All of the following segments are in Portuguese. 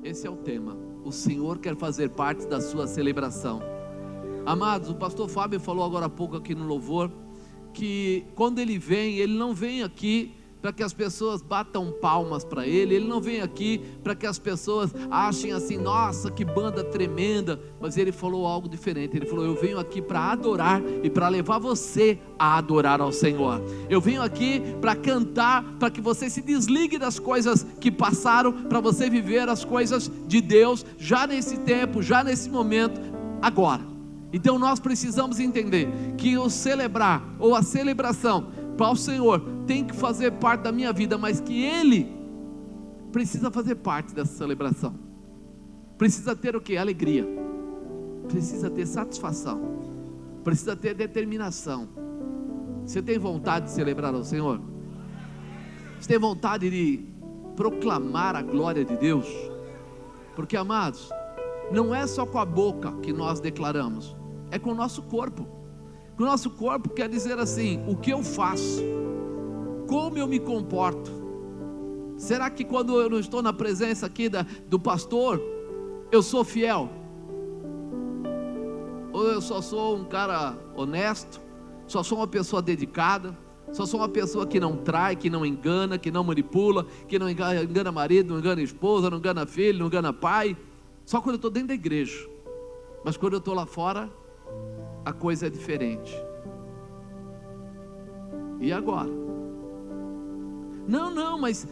Esse é o tema. O Senhor quer fazer parte da sua celebração. Amados, o pastor Fábio falou agora há pouco aqui no louvor, que quando ele vem, ele não vem aqui para que as pessoas batam palmas para ele não vem aqui para que as pessoas achem assim, nossa, que banda tremenda, mas ele falou algo diferente. Ele falou: eu venho aqui para adorar e para levar você a adorar ao Senhor. Eu venho aqui para cantar, para que você se desligue das coisas que passaram, para você viver as coisas de Deus, já nesse tempo, já nesse momento, agora. Então nós precisamos entender que o celebrar, ou a celebração para o Senhor, tem que fazer parte da minha vida, mas que Ele precisa fazer parte dessa celebração. Precisa ter o que? Alegria. Precisa ter satisfação. Precisa ter determinação. Você tem vontade de celebrar ao Senhor? Você tem vontade de proclamar a glória de Deus? Porque, amados, não é só com a boca que nós declaramos, é com o nosso corpo. O nosso corpo quer dizer assim: o que eu faço, como eu me comporto. Será que quando eu não estou na presença aqui do pastor, eu sou fiel? Ou eu só sou um cara honesto, só sou uma pessoa dedicada, só sou uma pessoa que não trai, que não engana, que não manipula, que não engana marido, não engana esposa, não engana filho, não engana pai? Só quando eu estou dentro da igreja. Mas quando eu estou lá fora, a coisa é diferente. E agora? Não, mas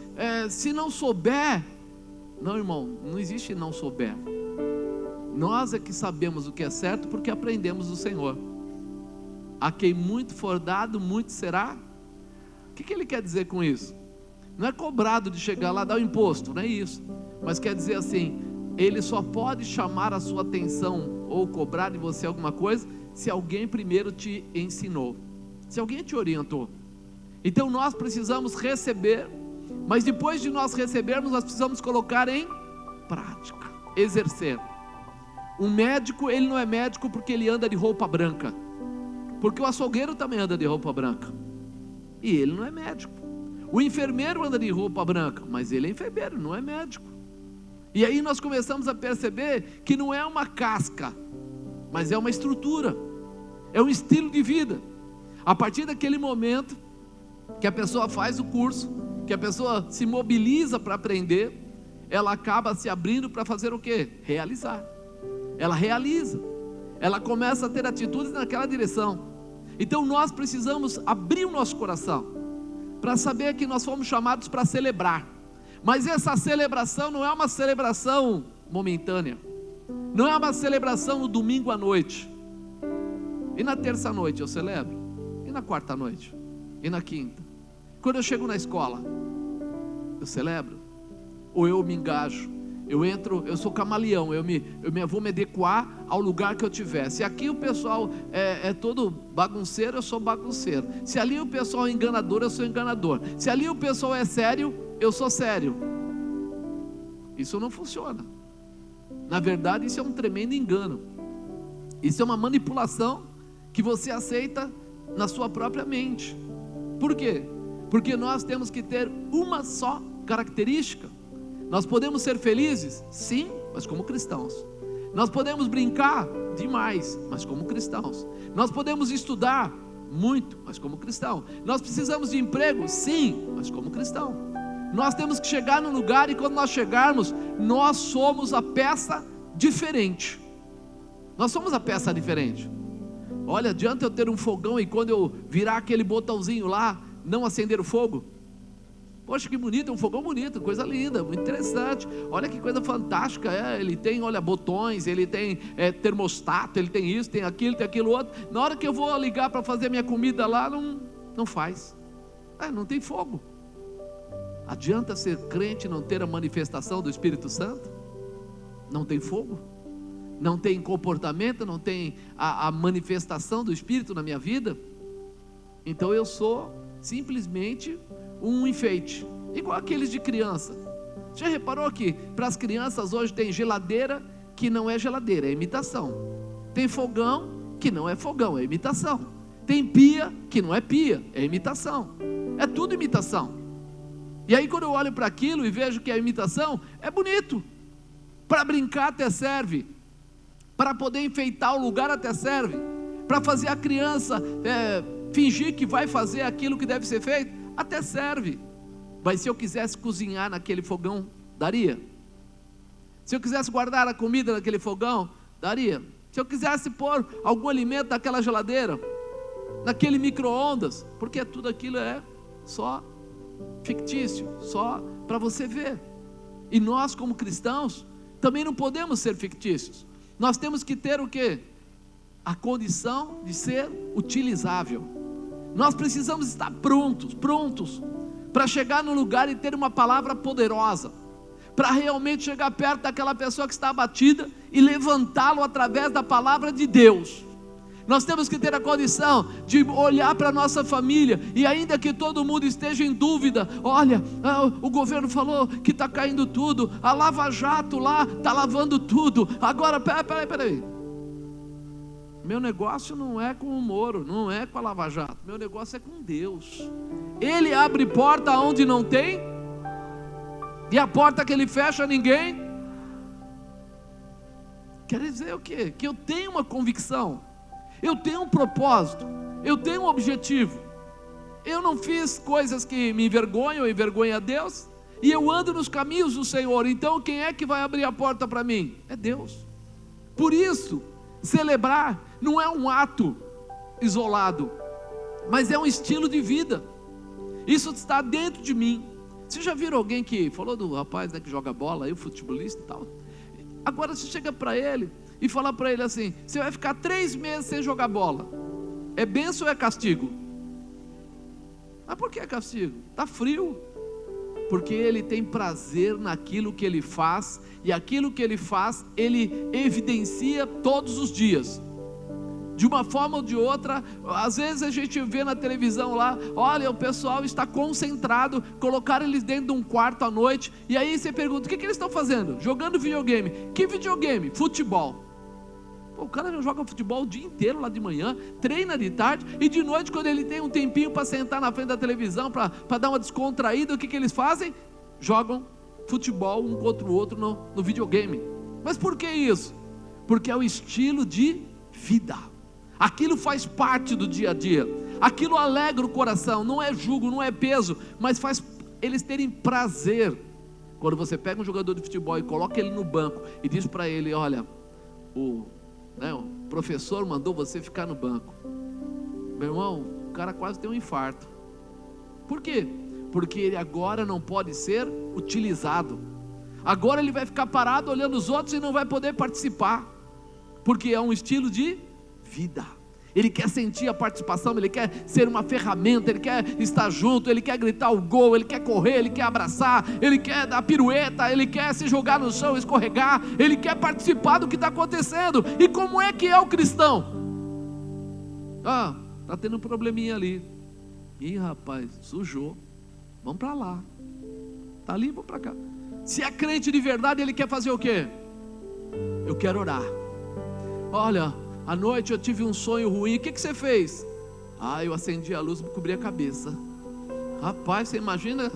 se não souber. Não, irmão, não existe não souber. Nós é que sabemos o que é certo, porque aprendemos do Senhor. A quem muito for dado, muito será. O que ele quer dizer com isso? Não é cobrado de chegar lá e dar o imposto, não é isso. Mas quer dizer assim: Ele só pode chamar a sua atenção ou cobrar de você alguma coisa se alguém primeiro te ensinou, se alguém te orientou. Então nós precisamos receber, mas depois de nós recebermos, nós precisamos colocar em prática, exercer. Um médico, ele não é médico porque ele anda de roupa branca, porque o açougueiro também anda de roupa branca, e ele não é médico. O enfermeiro anda de roupa branca, mas ele é enfermeiro, não é médico. E aí nós começamos a perceber que não é uma casca, mas é uma estrutura, é um estilo de vida. A partir daquele momento que a pessoa faz o curso, que a pessoa se mobiliza para aprender, ela acaba se abrindo para fazer o quê? Realizar. Ela realiza, ela começa a ter atitudes naquela direção. Então nós precisamos abrir o nosso coração para saber que nós fomos chamados para celebrar. Mas essa celebração não é uma celebração momentânea, não é uma celebração no domingo à noite. E na terça noite eu celebro, e na quarta noite, e na quinta. Quando eu chego na escola, eu celebro, ou eu me engajo, eu entro, eu sou camaleão, eu vou me adequar ao lugar que eu tiver. Se aqui o pessoal é todo bagunceiro, eu sou bagunceiro. Se ali o pessoal é enganador, eu sou enganador. Se ali o pessoal é sério, eu sou sério. Isso não funciona. Na verdade, isso é um tremendo engano. Isso é uma manipulação que você aceita na sua própria mente. Por quê? Porque nós temos que ter uma só característica. Nós podemos ser felizes? Sim, mas como cristãos. Nós podemos brincar? Demais, mas como cristãos. Nós podemos estudar? Muito, mas como cristão. Nós precisamos de emprego? Sim, mas como cristão. Nós temos que chegar no lugar, e quando nós chegarmos, nós somos a peça diferente. Nós somos a peça diferente. Olha, adianta eu ter um fogão e quando eu virar aquele botãozinho lá, não acender o fogo? Poxa, que bonito, é um fogão bonito, coisa linda, muito interessante. Olha que coisa fantástica, ele tem, olha, botões, ele tem termostato, ele tem isso, tem aquilo outro. Na hora que eu vou ligar para fazer minha comida lá, não faz. Não tem fogo. Adianta ser crente e não ter a manifestação do Espírito Santo? Não tem fogo? Não tem comportamento? Não tem a manifestação do Espírito na minha vida? Então eu sou simplesmente um enfeite, igual aqueles de criança. Já reparou que para as crianças hoje tem geladeira que não é geladeira, é imitação. Tem fogão que não é fogão, é imitação. Tem pia que não é pia, é imitação. É tudo imitação. E aí quando eu olho para aquilo e vejo que é imitação, é bonito. para brincar até serve, para poder enfeitar o lugar até serve, para fazer a criança fingir que vai fazer aquilo que deve ser feito, até serve. Mas se eu quisesse cozinhar naquele fogão, daria. Se eu quisesse guardar a comida naquele fogão, daria. Se eu quisesse pôr algum alimento naquela geladeira, naquele micro-ondas, porque tudo aquilo é só fictício, só para você ver. E nós, como cristãos, também não podemos ser fictícios. Nós temos que ter o quê? A condição de ser utilizável. Nós precisamos estar prontos para chegar no lugar e ter uma palavra poderosa, para realmente chegar perto daquela pessoa que está abatida e levantá-lo através da palavra de Deus. Nós temos que ter a condição de olhar para a nossa família, e ainda que todo mundo esteja em dúvida, olha, o governo falou que está caindo tudo, a Lava Jato lá está lavando tudo, agora, peraí, meu negócio não é com o Moro, não é com a Lava Jato, meu negócio é com Deus. Ele abre porta onde não tem, e a porta que ele fecha ninguém. Quer dizer o quê? Que eu tenho uma convicção, eu tenho um propósito, eu tenho um objetivo. Eu não fiz coisas que me envergonham ou envergonham a Deus, e eu ando nos caminhos do Senhor. Então quem é que vai abrir a porta para mim? É Deus. Por isso, celebrar não é um ato isolado, mas é um estilo de vida. Isso está dentro de mim. Você já viram alguém que falou do rapaz, né, que joga bola, aí o futebolista e tal? Agora você chega para ele e fala para ele assim: você vai ficar 3 meses sem jogar bola, é bênção ou é castigo? Mas por que é castigo? Está frio. Porque ele tem prazer naquilo que ele faz, e aquilo que ele faz, ele evidencia todos os dias, de uma forma ou de outra. Às vezes a gente vê na televisão lá, olha, o pessoal está concentrado, colocaram eles dentro de um quarto à noite, e aí você pergunta: o que eles estão fazendo? Jogando videogame. Que videogame? Futebol. Pô, o cara já joga futebol o dia inteiro lá de manhã, treina de tarde, e de noite, quando ele tem um tempinho para sentar na frente da televisão, para dar uma descontraída, o que eles fazem? Jogam futebol um contra o outro no videogame. Mas por que isso? Porque é o estilo de vida. Aquilo faz parte do dia a dia, aquilo alegra o coração, não é jugo, não é peso, mas faz eles terem prazer. Quando você pega um jogador de futebol e coloca ele no banco e diz para ele: olha, o professor mandou você ficar no banco. Meu irmão, o cara quase tem um infarto. Por quê? Porque ele agora não pode ser utilizado. Agora ele vai ficar parado olhando os outros e não vai poder participar, porque é um estilo de vida. Ele quer sentir a participação, ele quer ser uma ferramenta, ele quer estar junto, ele quer gritar o gol, ele quer correr, ele quer abraçar, ele quer dar pirueta, ele quer se jogar no chão, escorregar, ele quer participar do que está acontecendo. E como é que é o cristão? Está tendo um probleminha ali. Ih, rapaz, sujou, vamos para lá. Está ali, vamos para cá. Se é crente de verdade, ele quer fazer o quê? Eu quero orar. Olha, à noite eu tive um sonho ruim. O que você fez? Eu acendi a luz e cobri a cabeça. Rapaz, você imagina?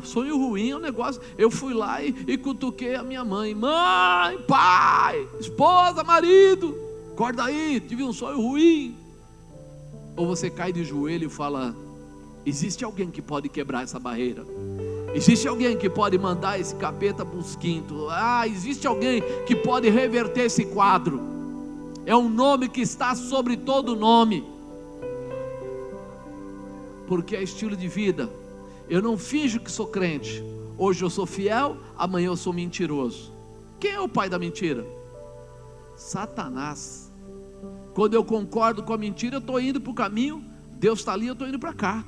Sonho ruim é um negócio. Eu fui lá e cutuquei a minha mãe. Mãe, pai, esposa, marido, acorda aí, tive um sonho ruim. Ou você cai de joelho e fala: existe alguém que pode quebrar essa barreira? Existe alguém que pode mandar esse capeta para os quintos? Existe alguém que pode reverter esse quadro? É um nome que está sobre todo nome, porque é estilo de vida. Eu não finjo que sou crente. Hoje eu sou fiel, amanhã eu sou mentiroso. Quem é o pai da mentira? Satanás. Quando eu concordo com a mentira, eu estou indo para o caminho, Deus está ali, eu estou indo para cá.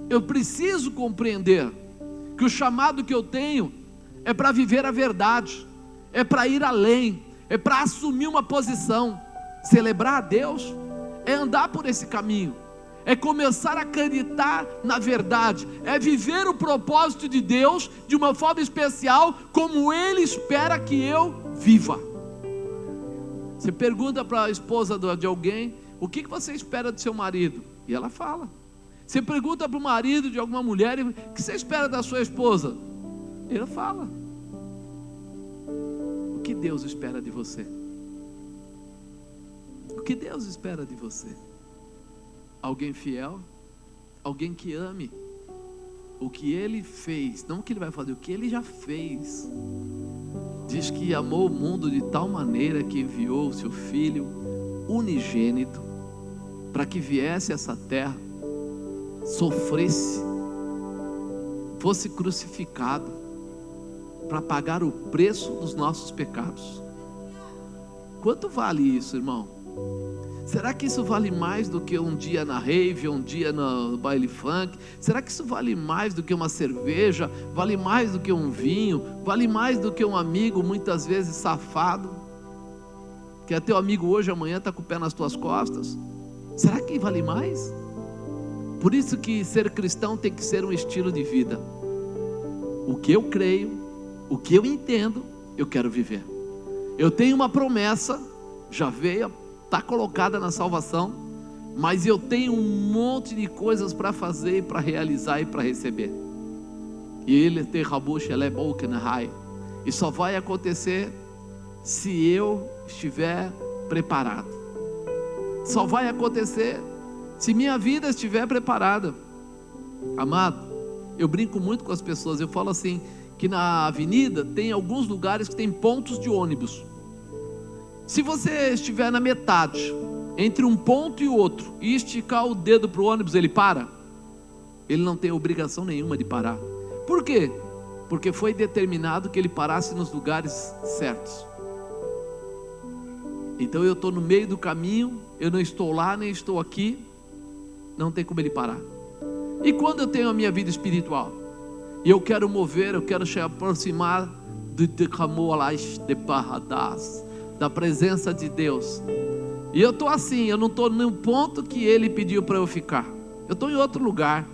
Eu preciso compreender que o chamado que eu tenho é para viver a verdade, é para ir além, é para assumir uma posição. Celebrar a Deus é andar por esse caminho, é começar a acreditar na verdade, é viver o propósito de Deus de uma forma especial, como Ele espera que eu viva. Você pergunta para a esposa de alguém: o que você espera do seu marido? E ela fala. Você pergunta para o marido de alguma mulher: o que você espera da sua esposa? Ele fala. Deus espera de você? O que Deus espera de você? Alguém fiel? Alguém que ame o que Ele fez, não o que Ele vai fazer, o que Ele já fez. Diz que amou o mundo de tal maneira que enviou o seu Filho unigênito para que viesse a essa terra, sofresse, fosse crucificado para pagar o preço dos nossos pecados. Quanto vale isso, irmão? Será que isso vale mais do que um dia na rave, um dia no baile funk? Será que isso vale mais do que uma cerveja? Vale mais do que um vinho? Vale mais do que um amigo muitas vezes safado, que é teu amigo hoje, amanhã está com o pé nas tuas costas? Será que vale mais? Por isso que ser cristão tem que ser um estilo de vida. O que eu creio, o que eu entendo, eu quero viver. Eu tenho uma promessa, já veio, está colocada na salvação, mas eu tenho um monte de coisas para fazer, para realizar e para receber. E ele tem rabush, ela é boca na raia. E só vai acontecer se eu estiver preparado. Só vai acontecer se minha vida estiver preparada. Amado, eu brinco muito com as pessoas. Eu falo assim, que na avenida tem alguns lugares que tem pontos de ônibus. Se você estiver na metade, entre um ponto e outro, e esticar o dedo para o ônibus, ele para? Ele não tem obrigação nenhuma de parar. Por quê? Porque foi determinado que ele parasse nos lugares certos. Então eu estou no meio do caminho, eu não estou lá, nem estou aqui, não tem como ele parar. E quando eu tenho a minha vida espiritual, e eu quero mover, eu quero se aproximar da presença de Deus, e eu estou assim, eu não estou no ponto que Ele pediu para eu ficar, eu estou em outro lugar,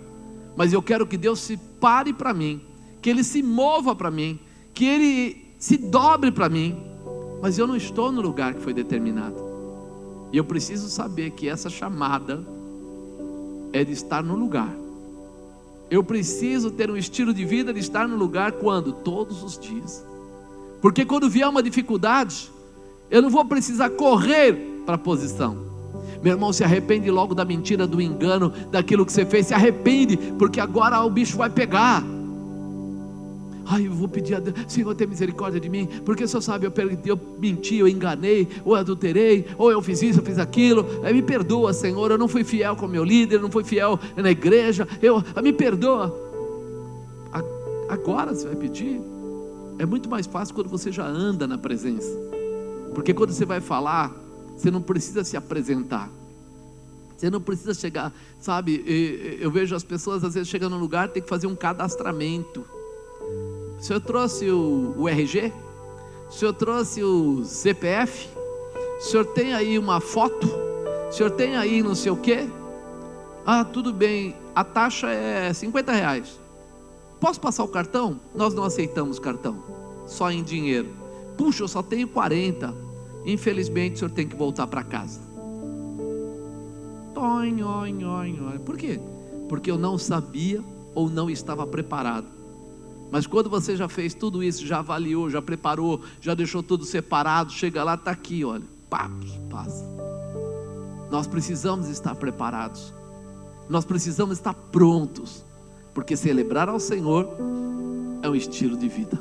mas eu quero que Deus se pare para mim, que Ele se mova para mim, que Ele se dobre para mim, mas eu não estou no lugar que foi determinado, e eu preciso saber que essa chamada é de estar no lugar. Eu preciso ter um estilo de vida de estar no lugar quando? Todos os dias. Porque quando vier uma dificuldade, eu não vou precisar correr para a posição. Meu irmão, se arrepende logo da mentira, do engano, daquilo que você fez. Se arrepende, porque agora o bicho vai pegar. Ai, eu vou pedir a Deus, Senhor, tem misericórdia de mim, porque o Senhor sabe, eu menti, eu enganei, ou adulterei, ou eu fiz isso, eu fiz aquilo. Me perdoa, Senhor, eu não fui fiel com o meu líder, eu não fui fiel na igreja, me perdoa. Agora você vai pedir. É muito mais fácil quando você já anda na presença, porque quando você vai falar, você não precisa se apresentar, você não precisa chegar, sabe, eu vejo as pessoas às vezes chegando no lugar, tem que fazer um cadastramento. O senhor trouxe o RG? O senhor trouxe o CPF? O senhor tem aí uma foto? O senhor tem aí não sei o quê? Ah, tudo bem, a taxa é R$50. Posso passar o cartão? Nós não aceitamos cartão, só em dinheiro. Puxa, eu só tenho 40. Infelizmente o senhor tem que voltar para casa. Por quê? Porque eu não sabia ou não estava preparado. Mas quando você já fez tudo isso, já avaliou, já preparou, já deixou tudo separado, chega lá, está aqui, olha, passa. Nós precisamos estar preparados, nós precisamos estar prontos, porque celebrar ao Senhor é um estilo de vida.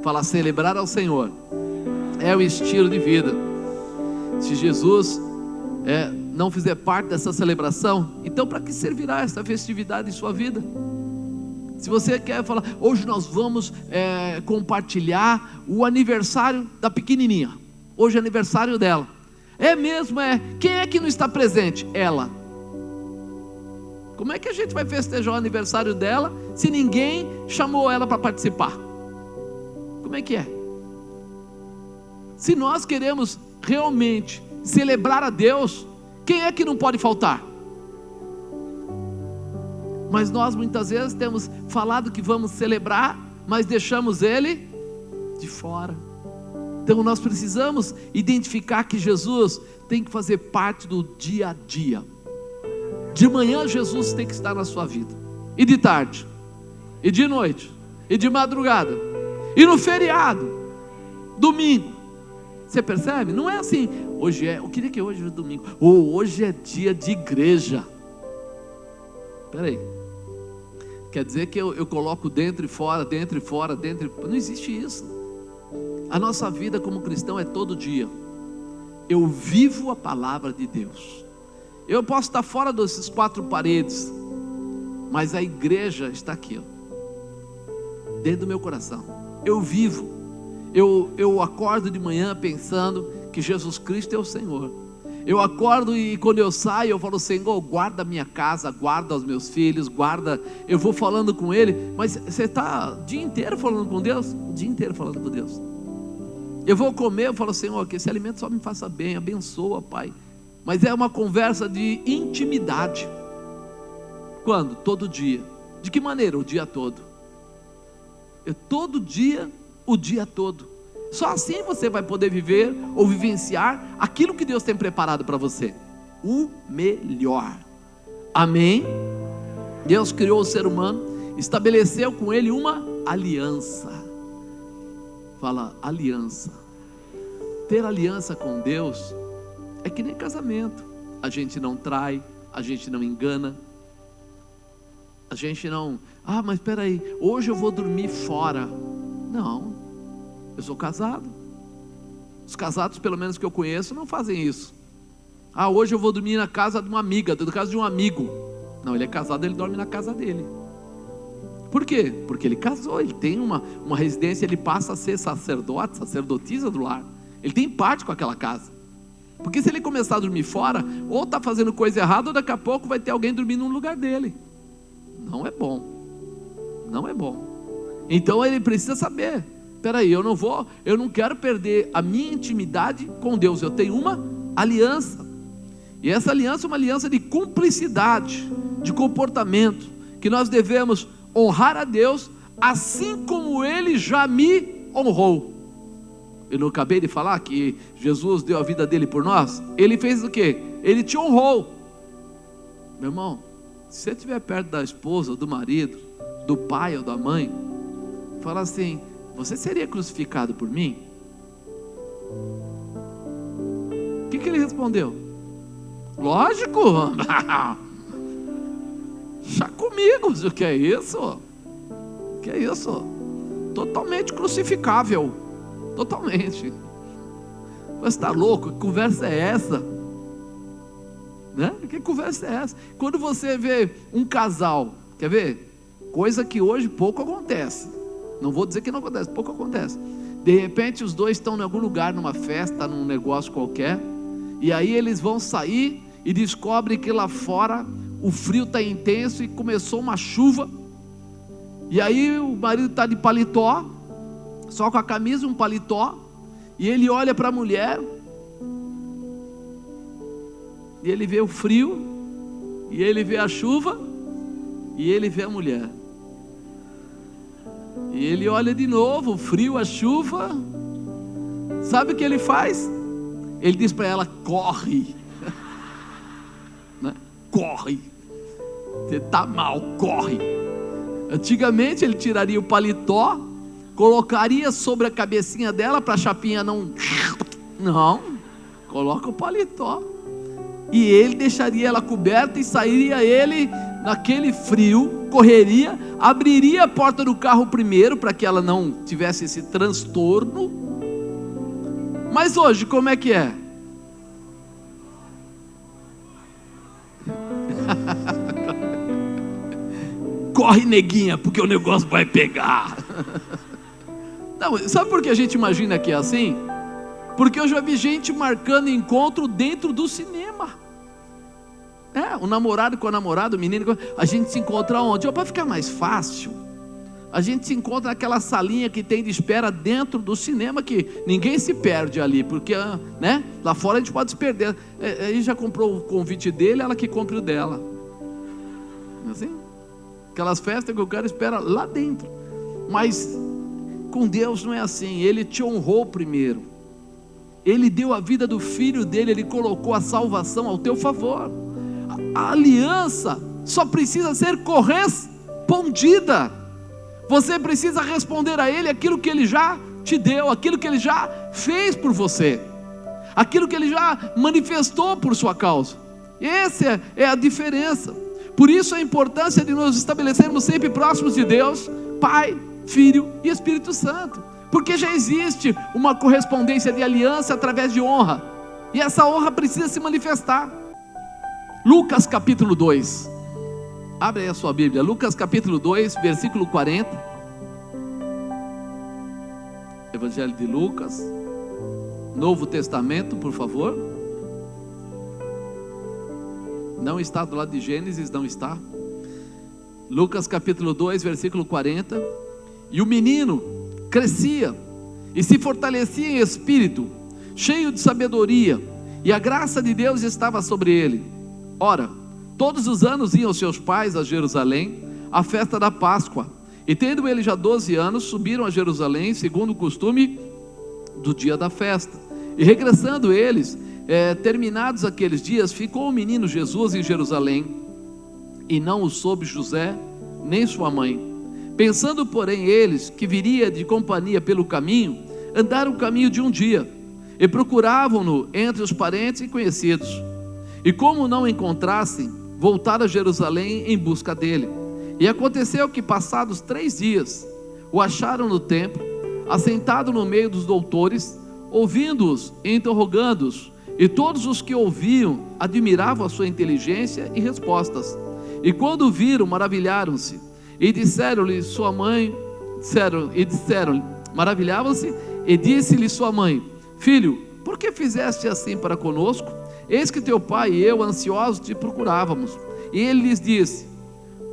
Fala, celebrar ao Senhor é um estilo de vida. Se Jesus não fizer parte dessa celebração, então para que servirá essa festividade em sua vida? Se você quer falar, hoje nós vamos compartilhar o aniversário da pequenininha, hoje é aniversário dela, é mesmo, quem é que não está presente? Ela. Como é que a gente vai festejar o aniversário dela, se ninguém chamou ela para participar? Como é que é? Se nós queremos realmente celebrar a Deus, quem é que não pode faltar? Mas nós muitas vezes temos falado que vamos celebrar, mas deixamos Ele de fora. Então nós precisamos identificar que Jesus tem que fazer parte do dia a dia. De manhã Jesus tem que estar na sua vida, e de tarde, e de noite, e de madrugada, e no feriado, domingo, Você percebe? Não é assim, eu queria que hoje é domingo, ou hoje é dia de igreja. Espera aí, quer dizer que eu coloco dentro e fora, dentro e fora, não existe isso. A nossa vida como cristão é todo dia. Eu vivo a palavra de Deus. Eu posso estar fora desses 4 paredes, mas a igreja está aqui, ó, dentro do meu coração. Eu vivo. Eu acordo de manhã pensando que Jesus Cristo é o Senhor. Eu acordo e quando eu saio eu falo: Senhor, guarda a minha casa, guarda os meus filhos, guarda. Eu vou falando com Ele. Mas você está o dia inteiro falando com Deus? O dia inteiro falando com Deus. Eu vou comer, eu falo: Senhor, que esse alimento só me faça bem, abençoa, Pai. Mas é uma conversa de intimidade. Quando? Todo dia. De que maneira? O dia todo. Todo dia, o dia todo. Só assim você vai poder viver ou vivenciar aquilo que Deus tem preparado para você, o melhor. Amém? Deus criou o ser humano, estabeleceu com ele uma aliança. Fala, aliança. Ter aliança com Deus é que nem casamento. A gente não trai, a gente não engana, a gente não... mas espera aí, hoje eu vou dormir fora. Não, eu sou casado. Os casados, pelo menos que eu conheço, não fazem isso. Hoje eu vou dormir na casa de uma amiga, na casa de um amigo. Não, ele é casado, ele dorme na casa dele. Por quê? Porque ele casou, ele tem uma residência, ele passa a ser sacerdote, sacerdotisa do lar. Ele tem parte com aquela casa. Porque se ele começar a dormir fora, ou está fazendo coisa errada, ou daqui a pouco vai ter alguém dormindo no lugar dele. Não é bom. Não é bom. Então ele precisa saber: espera aí, eu não quero perder a minha intimidade com Deus. Eu tenho uma aliança. E essa aliança é uma aliança de cumplicidade, de comportamento, que nós devemos honrar a Deus assim como Ele já me honrou. Eu não acabei de falar que Jesus deu a vida dele por nós? Ele fez o quê? Ele te honrou. Meu irmão, se você estiver perto da esposa, do marido, do pai ou da mãe, fala assim: você seria crucificado por mim? O que ele respondeu? Lógico. Já comigo. O que é isso? O que é isso? Totalmente crucificável. Totalmente. Você está louco? Que conversa é essa? Né? Que conversa é essa? Quando você vê um casal, quer ver? Coisa que hoje pouco acontece. Não vou dizer que não acontece, pouco acontece. De repente os dois estão em algum lugar, numa festa, num negócio qualquer, e aí eles vão sair e descobrem que lá fora o frio está intenso e começou uma chuva. E aí o marido está de paletó, só com a camisa e um paletó, e ele olha para a mulher, e ele vê o frio, e ele vê a chuva, e ele vê a mulher. E ele olha de novo, o frio, a chuva. Sabe o que ele faz? Ele diz para ela: corre. Né? Corre. Você está mal, corre. Antigamente ele tiraria o paletó, colocaria sobre a cabecinha dela para a chapinha não, coloca o paletó. E ele deixaria ela coberta e sairia ele naquele frio, correria, abriria a porta do carro primeiro para que ela não tivesse esse transtorno. Mas hoje como é que é? Corre, neguinha, porque o negócio vai pegar. Não, sabe por que a gente imagina que é assim? Porque eu já vi gente marcando encontro dentro do cinema. O namorado com a namorada, o menino, a gente se encontra onde? Para ficar mais fácil, a gente se encontra naquela salinha que tem de espera dentro do cinema, que ninguém se perde ali, porque né, lá fora a gente pode se perder. Ele já comprou o convite dele, ela que compre o dela. Assim? Aquelas festas que o cara espera lá dentro. Mas com Deus não é assim. Ele te honrou primeiro. Ele deu a vida do filho dele, ele colocou a salvação ao teu favor. A aliança só precisa ser correspondida. Você precisa responder a ele aquilo que ele já te deu, aquilo que Ele já fez por você, aquilo que Ele já manifestou por sua causa. Essa é a diferença. Por isso a importância de nos estabelecermos sempre próximos de Deus, Pai, Filho e Espírito Santo, porque já existe uma correspondência de aliança através de honra, e essa honra precisa se manifestar. Lucas capítulo 2, abre aí a sua Bíblia, Lucas capítulo 2, versículo 40, Evangelho de Lucas, Novo Testamento, por favor. Não está do lado de Gênesis, não está. Lucas capítulo 2, versículo 40. E o menino crescia e se fortalecia em espírito, cheio de sabedoria, e a graça de Deus estava sobre ele. Ora, todos os anos iam seus pais a Jerusalém, à festa da Páscoa, e tendo ele já 12 anos, subiram a Jerusalém, segundo o costume do dia da festa. E regressando eles, terminados aqueles dias, ficou o menino Jesus em Jerusalém, e não o soube José, nem sua mãe. Pensando, porém, eles que viria de companhia pelo caminho, andaram o caminho de um dia, e procuravam-no entre os parentes e conhecidos. E como não o encontrassem, voltaram a Jerusalém em busca dele. E aconteceu que, passados 3 dias, o acharam no templo, assentado no meio dos doutores, ouvindo-os e interrogando-os. E todos os que ouviam admiravam a sua inteligência e respostas. E quando o viram, maravilharam-se. E disseram-lhe sua mãe, maravilhavam-se, e disse-lhe sua mãe: Filho, por que fizeste assim para conosco? Eis que teu pai e eu, ansiosos, te procurávamos. E ele lhes disse: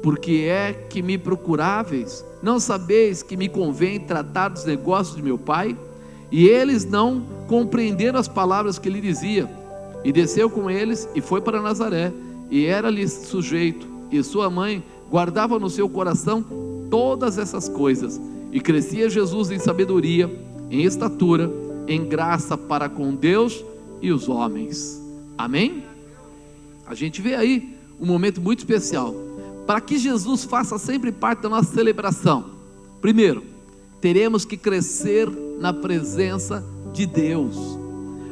Porque é que me procuráveis? Não sabeis que me convém tratar dos negócios de meu pai? E eles não compreenderam as palavras que ele dizia. E desceu com eles e foi para Nazaré, e era-lhe sujeito. E sua mãe guardava no seu coração todas essas coisas. E crescia Jesus em sabedoria, em estatura, em graça para com Deus e os homens. Amém? A gente vê aí um momento muito especial, para que Jesus faça sempre parte da nossa celebração. Primeiro, teremos que crescer na presença de Deus.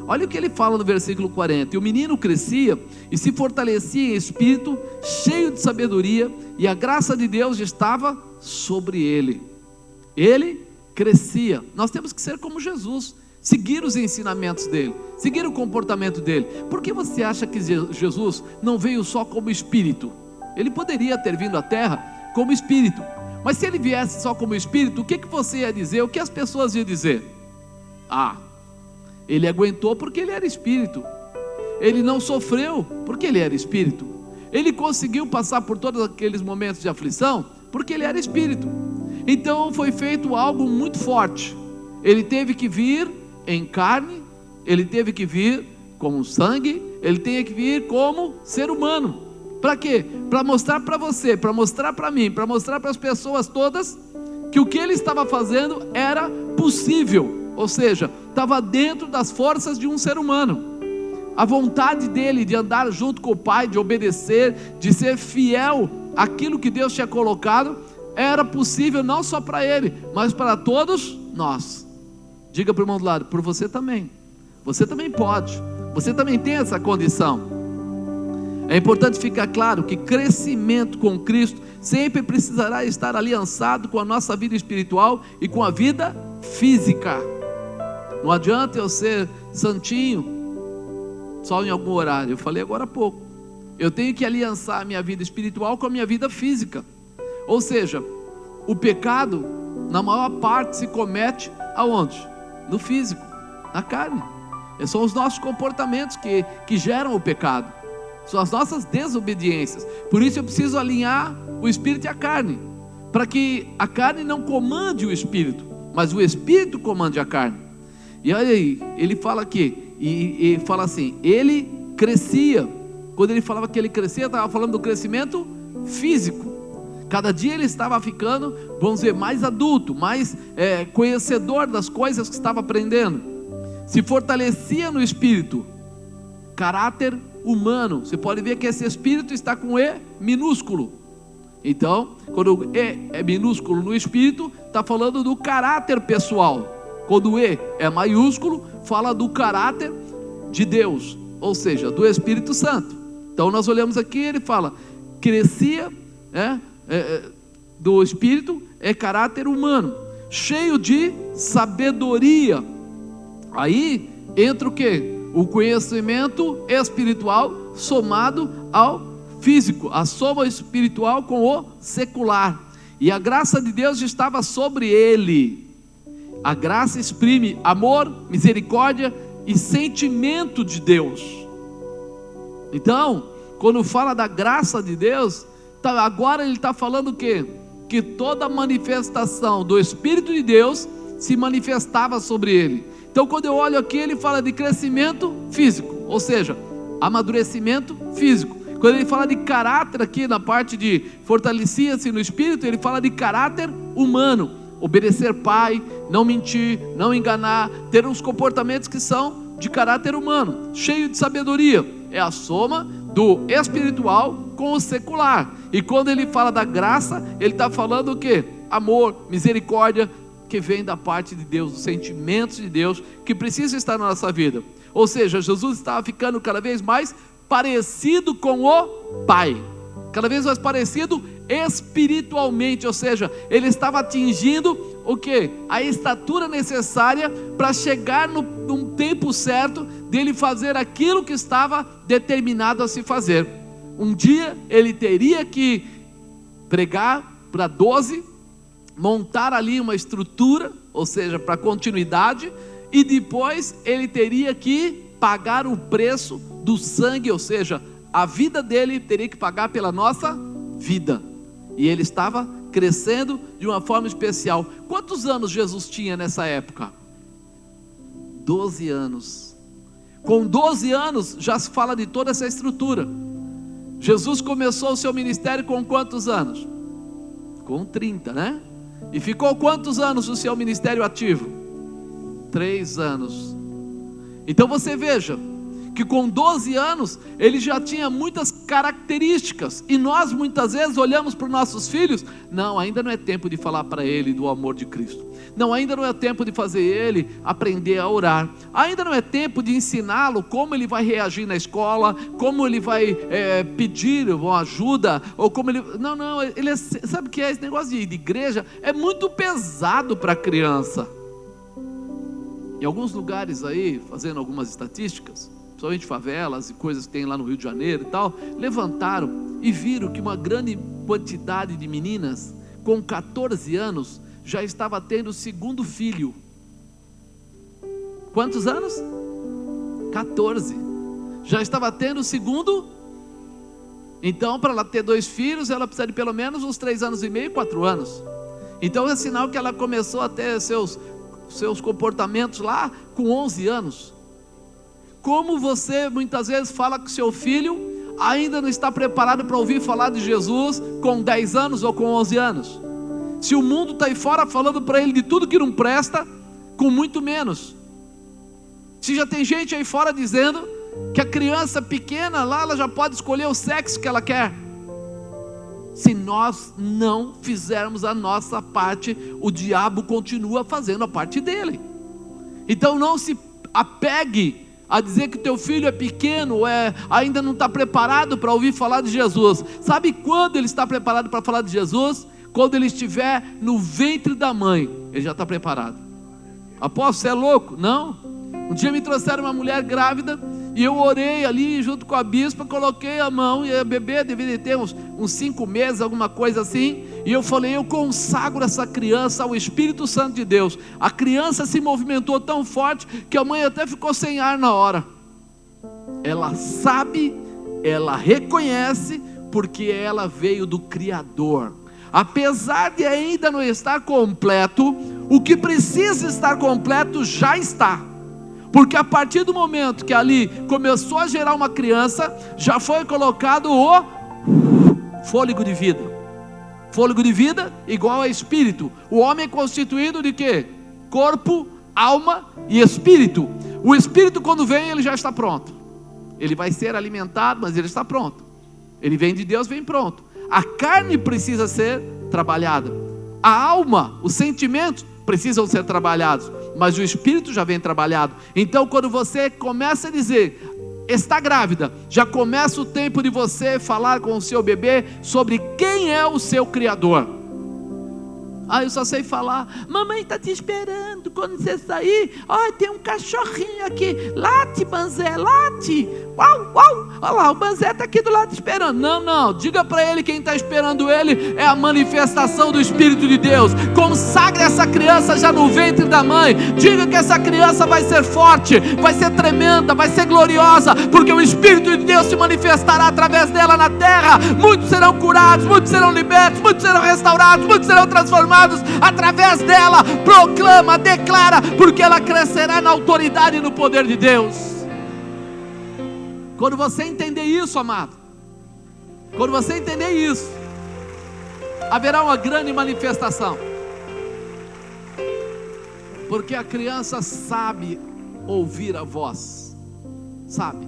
Olha o que ele fala no versículo 40. E o menino crescia e se fortalecia em espírito, cheio de sabedoria, e a graça de Deus estava sobre ele. Ele crescia. Nós temos que ser como Jesus, seguir os ensinamentos dele, seguir o comportamento dele. Por que você acha que Jesus não veio só como espírito? Ele poderia ter vindo à terra como espírito, mas se ele viesse só como espírito, o que você ia dizer? O que as pessoas iam dizer? Ele aguentou porque ele era espírito. Ele não sofreu porque ele era espírito. Ele conseguiu passar por todos aqueles momentos de aflição porque ele era espírito. Então foi feito algo muito forte. Ele teve que vir em carne, ele teve que vir como sangue, ele teve que vir como ser humano. Para quê? Para mostrar para você, para mostrar para mim, para mostrar para as pessoas todas que o que ele estava fazendo era possível. Ou seja, estava dentro das forças de um ser humano. A vontade dele de andar junto com o Pai, de obedecer, de ser fiel àquilo que Deus tinha colocado, era possível não só para ele, mas para todos nós. Diga para o irmão do lado: por você também. Você também pode. Você também tem essa condição. É importante ficar claro que crescimento com Cristo sempre precisará estar aliançado com a nossa vida espiritual e com a vida física. Não adianta eu ser santinho só em algum horário. Eu falei agora há pouco. Eu tenho que aliançar a minha vida espiritual com a minha vida física. Ou seja, o pecado, na maior parte, se comete aonde? No físico, na carne. São os nossos comportamentos que geram o pecado. São as nossas desobediências. Por isso eu preciso alinhar o espírito e a carne, para que a carne não comande o espírito, mas o espírito comande a carne. E olha aí, ele fala aqui, e fala assim: ele crescia. Quando ele falava que ele crescia, estava falando do crescimento físico. Cada dia ele estava ficando, vamos dizer, mais adulto, mais conhecedor das coisas que estava aprendendo. Se fortalecia no espírito, caráter humano. Você pode ver que esse espírito está com E minúsculo. Então, quando E é minúsculo no espírito, está falando do caráter pessoal. Quando o E é maiúsculo, fala do caráter de Deus, ou seja, do Espírito Santo. Então nós olhamos aqui, ele fala, crescia, do Espírito, é caráter humano, cheio de sabedoria. Aí entra o quê? O conhecimento espiritual somado ao físico, a soma espiritual com o secular. E a graça de Deus estava sobre ele. A graça exprime amor, misericórdia e sentimento de Deus. Então, quando fala da graça de Deus, agora ele está falando o quê? Que toda manifestação do Espírito de Deus se manifestava sobre ele. Então quando eu olho aqui, ele fala de crescimento físico, ou seja, amadurecimento físico. Quando ele fala de caráter aqui na parte de fortalecia-se no Espírito, ele fala de caráter humano, obedecer pai, não mentir, não enganar, ter uns comportamentos que são de caráter humano, cheio de sabedoria. É a soma do espiritual com o secular. E quando ele fala da graça, ele está falando o quê? Amor, misericórdia, que vem da parte de Deus, os sentimentos de Deus que precisam estar na nossa vida. Ou seja, Jesus estava ficando cada vez mais parecido com o Pai, cada vez mais parecido espiritualmente, ou seja, ele estava atingindo o quê? A estatura necessária para chegar num tempo certo dele fazer aquilo que estava determinado a se fazer. Um dia ele teria que pregar para 12, montar ali uma estrutura, ou seja, para continuidade, e depois ele teria que pagar o preço do sangue, ou seja, a vida dele teria que pagar pela nossa vida. E ele estava crescendo de uma forma especial. Quantos anos Jesus tinha nessa época? 12 anos. Com 12 anos já se fala de toda essa estrutura. Jesus começou o seu ministério com quantos anos? Com 30, né? E ficou quantos anos o seu ministério ativo? 3 anos. Então você veja que com 12 anos ele já tinha muitas características, e nós muitas vezes olhamos para os nossos filhos, não, ainda não é tempo de falar para ele do amor de Cristo, não, ainda não é tempo de fazer ele aprender a orar, ainda não é tempo de ensiná-lo como ele vai reagir na escola, como ele vai pedir uma ajuda, ou como ele, não, ele sabe o que é esse negócio de igreja? É muito pesado para a criança. Em alguns lugares aí, fazendo algumas estatísticas, principalmente favelas e coisas que tem lá no Rio de Janeiro e tal, levantaram e viram que uma grande quantidade de meninas com 14 anos já estava tendo o segundo filho. Quantos anos? 14. Já estava tendo o segundo. Então, para ela ter 2 filhos, ela precisa de pelo menos uns 3 anos e meio, 4 anos. Então é sinal que ela começou a ter seus comportamentos lá com 11 anos. Como você muitas vezes fala que seu filho ainda não está preparado para ouvir falar de Jesus com 10 anos ou com 11 anos? Se o mundo está aí fora falando para ele de tudo que não presta, com muito menos. Se já tem gente aí fora dizendo que a criança pequena lá, ela já pode escolher o sexo que ela quer. Se nós não fizermos a nossa parte, o diabo continua fazendo a parte dele. Então não se apegue a dizer que teu filho é pequeno, ainda não está preparado para ouvir falar de Jesus. Sabe quando ele está preparado para falar de Jesus? Quando ele estiver no ventre da mãe, ele já está preparado. Apóstolo, você é louco? Não. Um dia me trouxeram uma mulher grávida, e eu orei ali junto com a bispa, coloquei a mão, e a bebê deveria ter uns 5 meses, alguma coisa assim, e eu falei, eu consagro essa criança ao Espírito Santo de Deus. A criança se movimentou tão forte, que a mãe até ficou sem ar na hora. Ela sabe, ela reconhece, porque ela veio do Criador. Apesar de ainda não estar completo, o que precisa estar completo já está. Porque a partir do momento que ali começou a gerar uma criança, já foi colocado o fôlego de vida. Fôlego de vida igual a espírito. O homem é constituído de quê? Corpo, alma e espírito. O espírito, quando vem, ele já está pronto. Ele vai ser alimentado, mas ele está pronto. Ele vem de Deus, vem pronto. A carne precisa ser trabalhada. A alma, os sentimentos precisam ser trabalhados. mas o Espírito já vem trabalhado. Então quando você começa a dizer, está grávida, já começa o tempo de você falar com o seu bebê sobre quem é o seu Criador. Eu só sei falar, mamãe está te esperando, quando você sair, tem um cachorrinho aqui, late Banzé, late, uau, uau, olha lá, o Banzé está aqui do lado esperando. Não, diga para ele, quem está esperando ele é a manifestação do Espírito de Deus. Consagre essa criança já no ventre da mãe, diga que essa criança vai ser forte, vai ser tremenda, vai ser gloriosa, porque o Espírito de Deus se manifestará através dela na terra. Muitos serão curados, muitos serão libertos, muitos serão restaurados, muitos serão transformados através dela. Proclama, declara, porque ela crescerá na autoridade e no poder de Deus. Quando você entender isso, amado, quando você entender isso, haverá uma grande manifestação, porque a criança sabe ouvir a voz, sabe?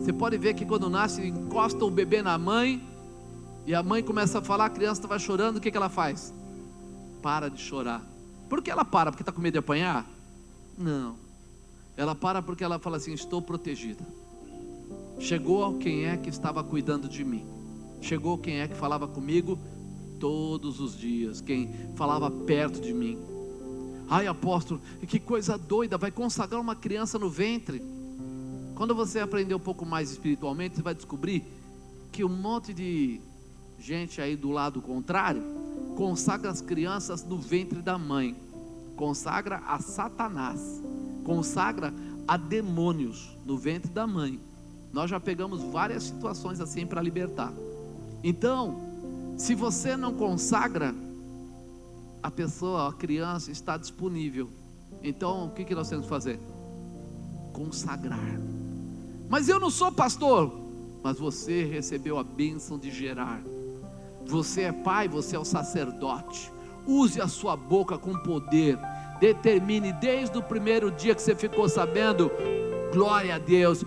Você pode ver que quando nasce, encosta o bebê na mãe, e a mãe começa a falar, a criança estava chorando, o que ela faz? Para de chorar. Por que ela para? Porque está com medo de apanhar? Não, ela para porque ela fala assim, estou protegida. Chegou quem é que estava cuidando de mim, chegou quem é que falava comigo todos os dias, quem falava perto de mim. Apóstolo, que coisa doida, vai consagrar uma criança no ventre. Quando você aprender um pouco mais espiritualmente, você vai descobrir que um monte de gente aí do lado contrário consagra as crianças no ventre da mãe, consagra a Satanás, consagra a demônios no ventre da mãe. Nós já pegamos várias situações assim para libertar. Então, se você não consagra, a pessoa, a criança está disponível. Então, o que nós temos que fazer? Consagrar. Mas eu não sou pastor. Mas você recebeu a bênção de gerar. Você é pai, você é o sacerdote. Use a sua boca com poder. Determine desde o primeiro dia que você ficou sabendo. Glória a Deus.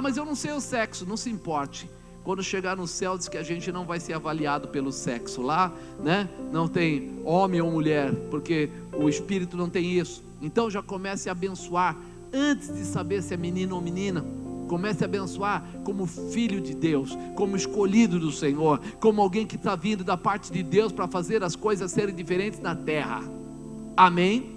Mas eu não sei o sexo. Não se importe. Quando chegar no céu, diz que a gente não vai ser avaliado pelo sexo. Lá, né? Não tem homem ou mulher, porque o Espírito não tem isso. Então já comece a abençoar antes de saber se é menino ou menina. Comece a abençoar como filho de Deus, como escolhido do Senhor, como alguém que está vindo da parte de Deus para fazer as coisas serem diferentes na terra. Amém?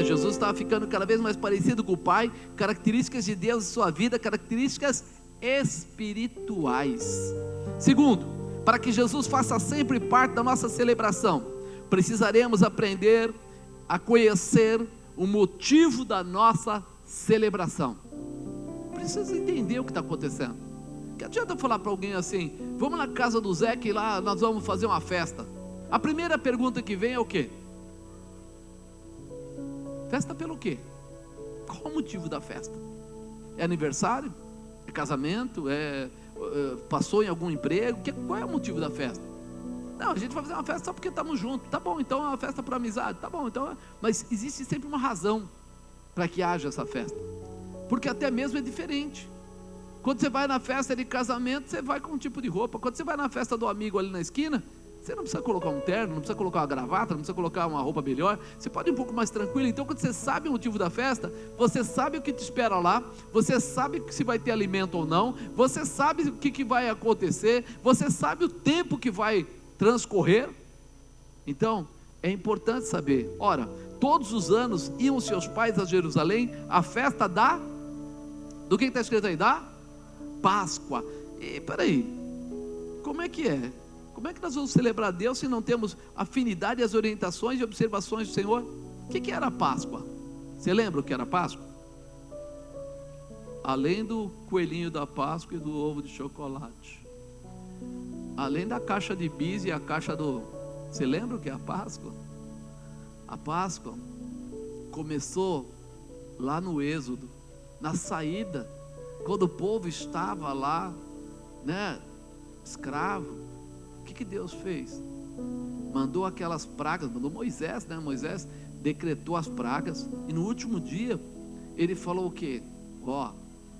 Jesus estava ficando cada vez mais parecido com o Pai. Características de Deus em sua vida, características espirituais. Segundo, para que Jesus faça sempre parte da nossa celebração, precisaremos aprender a conhecer o motivo da nossa celebração. Precisa entender o que está acontecendo. Que adianta eu falar para alguém assim, vamos na casa do Zé que lá nós vamos fazer uma festa. A primeira pergunta que vem é o quê? Festa pelo quê? Qual o motivo da festa? É aniversário? É casamento? Passou em algum emprego? Qual é o motivo da festa? Não, a gente vai fazer uma festa só porque estamos juntos. Tá bom, então é uma festa por amizade. Tá bom, então mas existe sempre uma razão para que haja essa festa. Porque até mesmo é diferente. Quando você vai na festa de casamento, você vai com um tipo de roupa. Quando você vai na festa do amigo ali na esquina, você não precisa colocar um terno, não precisa colocar uma gravata, não precisa colocar uma roupa melhor. Você pode ir um pouco mais tranquilo. Então quando você sabe o motivo da festa, você sabe o que te espera lá, você sabe se vai ter alimento ou não, você sabe o que vai acontecer, você sabe o tempo que vai transcorrer. Então é importante saber. Ora, todos os anos iam seus pais a Jerusalém, a festa do que está escrito aí? Da Páscoa. E peraí, como é que é? Como é que nós vamos celebrar Deus se não temos afinidade às orientações e observações do Senhor? O que era a Páscoa? Você lembra o que era a Páscoa? Além do coelhinho da Páscoa e do ovo de chocolate, além da caixa de bis e a caixa do... Você lembra o que é a Páscoa? A Páscoa começou lá no Êxodo, na saída, quando o povo estava lá, né, escravo. O que Deus fez? Mandou aquelas pragas, mandou Moisés, né? Moisés decretou as pragas, e no último dia, ele falou o quê?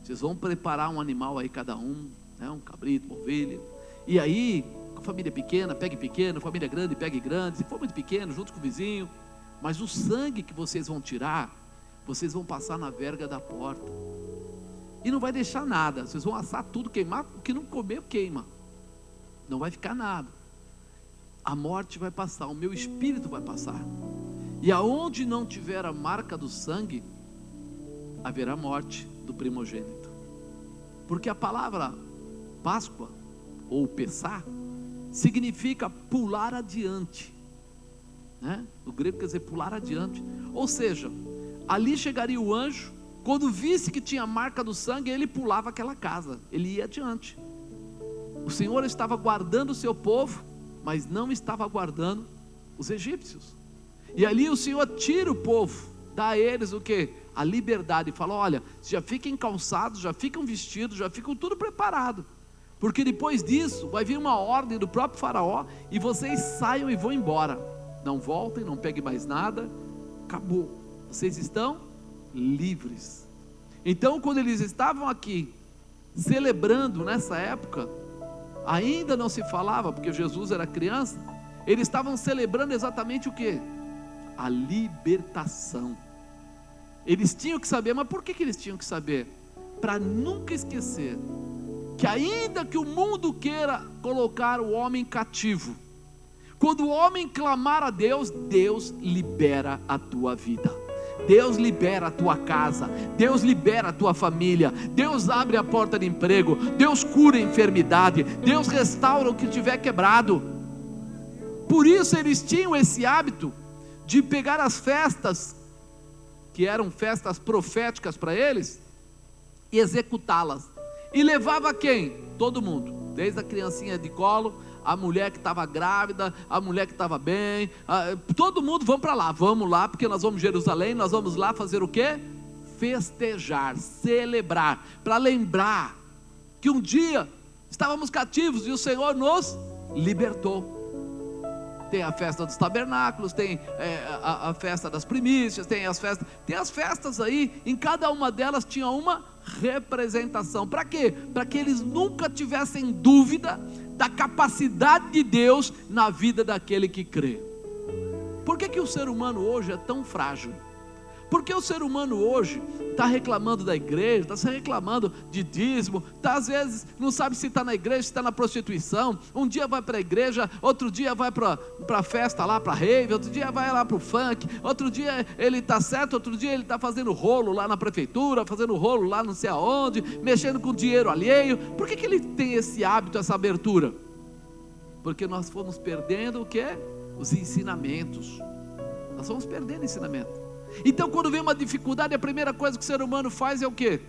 Vocês vão preparar um animal aí cada um, né? Um cabrito, uma ovelha, e aí, com família pequena, pegue pequeno, família grande, pegue grande, se for muito pequeno, junto com o vizinho, mas o sangue que vocês vão tirar, vocês vão passar na verga da porta, e não vai deixar nada, vocês vão assar tudo, queimar, o que não comer queima, não vai ficar nada. A morte vai passar, o meu espírito vai passar, e aonde não tiver a marca do sangue, haverá morte do primogênito. Porque a palavra Páscoa, ou Pessá, significa pular adiante, né? O grego quer dizer pular adiante, ou seja, ali chegaria o anjo, quando visse que tinha a marca do sangue, ele pulava aquela casa, ele ia adiante. O Senhor estava guardando o seu povo, mas não estava guardando os egípcios, e ali o Senhor tira o povo, dá a eles o que? A liberdade, e fala: olha, já fiquem calçados, já ficam vestidos, já ficam tudo preparado, porque depois disso vai vir uma ordem do próprio faraó, e vocês saiam e vão embora, não voltem, não peguem mais nada, acabou, vocês estão livres. Então quando eles estavam aqui celebrando nessa época, ainda não se falava, porque Jesus era criança, eles estavam celebrando exatamente o que? A libertação. Eles tinham que saber, mas por que eles tinham que saber? Para nunca esquecer que ainda que o mundo queira colocar o homem cativo, quando o homem clamar a Deus, Deus libera a tua vida, Deus libera a tua casa, Deus libera a tua família, Deus abre a porta de emprego, Deus cura a enfermidade, Deus restaura o que tiver quebrado. Por isso eles tinham esse hábito de pegar as festas, que eram festas proféticas para eles, e executá-las, e levava quem? Todo mundo, desde a criancinha de colo, a mulher que estava grávida, a mulher que estava bem, todo mundo, vamos lá, porque nós vamos a Jerusalém, nós vamos lá fazer o quê? Festejar, celebrar, para lembrar que um dia estávamos cativos e o Senhor nos libertou. Tem a festa dos tabernáculos, tem a festa das primícias, tem as festas aí, em cada uma delas tinha uma representação. Para quê? Para que eles nunca tivessem dúvida da capacidade de Deus na vida daquele que crê. Por que o ser humano hoje é tão frágil? Porque o ser humano hoje está reclamando da igreja, está se reclamando de dízimo, às vezes não sabe se está na igreja, se está na prostituição. Um dia vai para a igreja, outro dia vai para a festa lá, para a rave, outro dia vai lá para o funk, outro dia ele está certo, outro dia ele está fazendo rolo lá na prefeitura, fazendo rolo lá não sei aonde, mexendo com dinheiro alheio. Por que ele tem esse hábito, essa abertura? Porque nós fomos perdendo o quê? Os ensinamentos. Nós fomos perdendo ensinamento. Então quando vem uma dificuldade, a primeira coisa que o ser humano faz é o quê?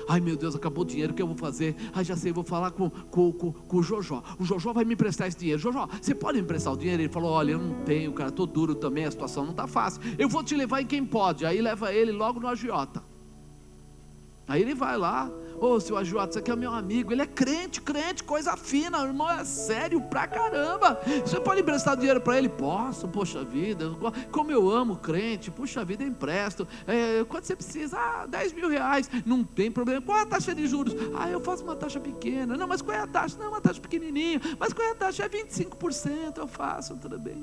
Ai meu Deus, acabou o dinheiro, o que eu vou fazer? Ai já sei, vou falar com o Jojó. O Jojó vai me emprestar esse dinheiro. Jojó, você pode me emprestar o dinheiro? Ele falou: olha, eu não tenho, cara, estou duro também, a situação não está fácil, eu vou te levar em quem pode. Aí leva ele logo no agiota. Aí ele vai lá: ô seu agiota, você aqui é meu amigo, ele é crente, coisa fina, o irmão é sério pra caramba, você pode emprestar dinheiro para ele? Posso, poxa vida, como eu amo crente, puxa vida, eu empresto. Quanto você precisa? 10 mil reais, não tem problema. Qual é a taxa de juros? Eu faço uma taxa pequena. Não, mas qual é a taxa? Não, uma taxa pequenininha. Mas qual é a taxa? É 25%, eu faço, tudo bem.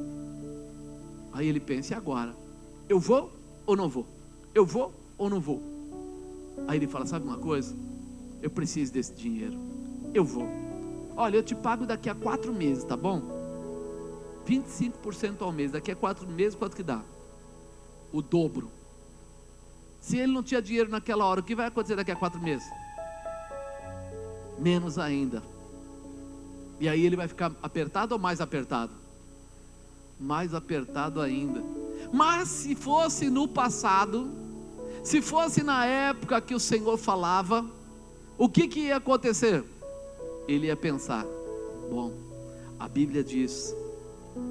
Aí ele pensa: e agora? Eu vou ou não vou? Eu vou ou não vou? Aí ele fala: sabe uma coisa? Eu preciso desse dinheiro, eu vou. Olha, eu te pago daqui a 4 meses, tá bom? 25% ao mês, daqui a 4 meses quanto que dá? O dobro. Se ele não tinha dinheiro naquela hora, o que vai acontecer daqui a 4 meses? Menos ainda. E aí ele vai ficar apertado ou mais apertado? Mais apertado ainda. Mas se fosse no passado, se fosse na época que o Senhor falava, o que ia acontecer? Ele ia pensar: bom, a Bíblia diz,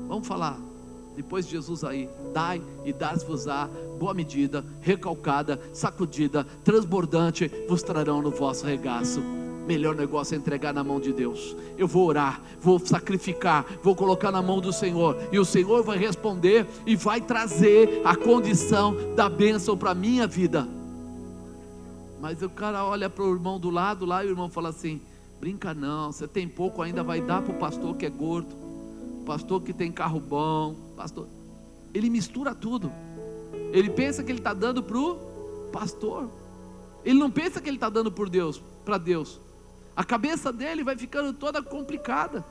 vamos falar, depois de Jesus aí: dai e dar-se-vos-á, boa medida, recalcada, sacudida, transbordante, vos trarão no vosso regaço. Melhor negócio é entregar na mão de Deus. Eu vou orar, vou sacrificar, vou colocar na mão do Senhor, e o Senhor vai responder e vai trazer a condição da bênção para a minha vida. Mas o cara olha para o irmão do lado lá, e o irmão fala assim: brinca não, você tem pouco ainda, vai dar para o pastor que é gordo, pastor que tem carro bom, pastor. ele mistura tudo. Ele pensa que ele está dando para o pastor. Ele não pensa que ele está dando por Deus, para Deus. A cabeça dele vai ficando toda complicada.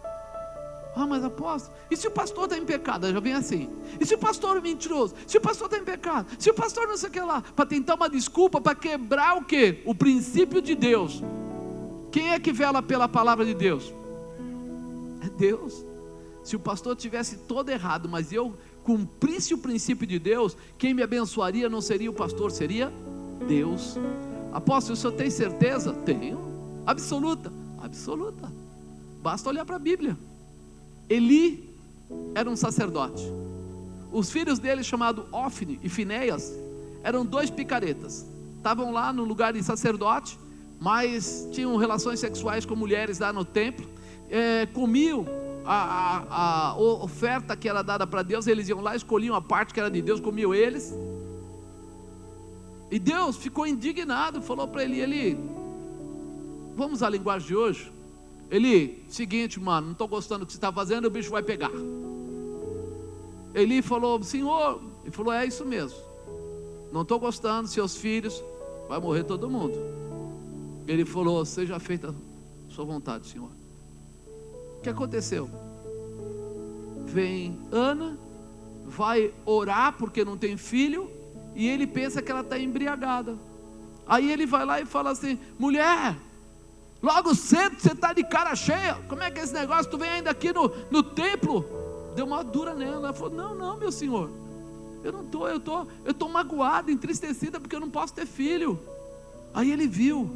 Ah, mas apóstolo, e se o pastor está em pecado? Já vem assim. E se o pastor é mentiroso? Se o pastor está em pecado? Se o pastor não sei o que lá? Para tentar uma desculpa, para quebrar o quê? O princípio de Deus. Quem é que vela pela palavra de Deus? É Deus. Se o pastor tivesse todo errado, mas eu cumprisse o princípio de Deus, quem me abençoaria não seria o pastor, seria Deus. Apóstolo, o senhor tem certeza? Tenho. Absoluta. Absoluta. Basta olhar para a Bíblia. Eli era um sacerdote. Os filhos dele, chamados Ofni e Finéias, eram 2 picaretas. Estavam lá no lugar de sacerdote, mas tinham relações sexuais com mulheres lá no templo. Comiam a oferta que era dada para Deus. Eles iam lá, escolhiam a parte que era de Deus, comiam eles. E Deus ficou indignado, falou para Eli, vamos à linguagem de hoje. Eli, seguinte, mano, não estou gostando do que você está fazendo, o bicho vai pegar. Eli falou, Senhor, ele falou, é isso mesmo, não estou gostando, seus filhos, vai morrer todo mundo. Ele falou, seja feita a sua vontade, Senhor. O que aconteceu? Vem Ana, vai orar porque não tem filho, e ele pensa que ela está embriagada. Aí ele vai lá e fala assim, mulher, logo cedo você está de cara cheia, como é que é esse negócio, tu vem ainda aqui no templo? Deu uma dura nela. Ela falou, não meu senhor, eu estou magoada, entristecida, porque eu não posso ter filho. Aí ele viu,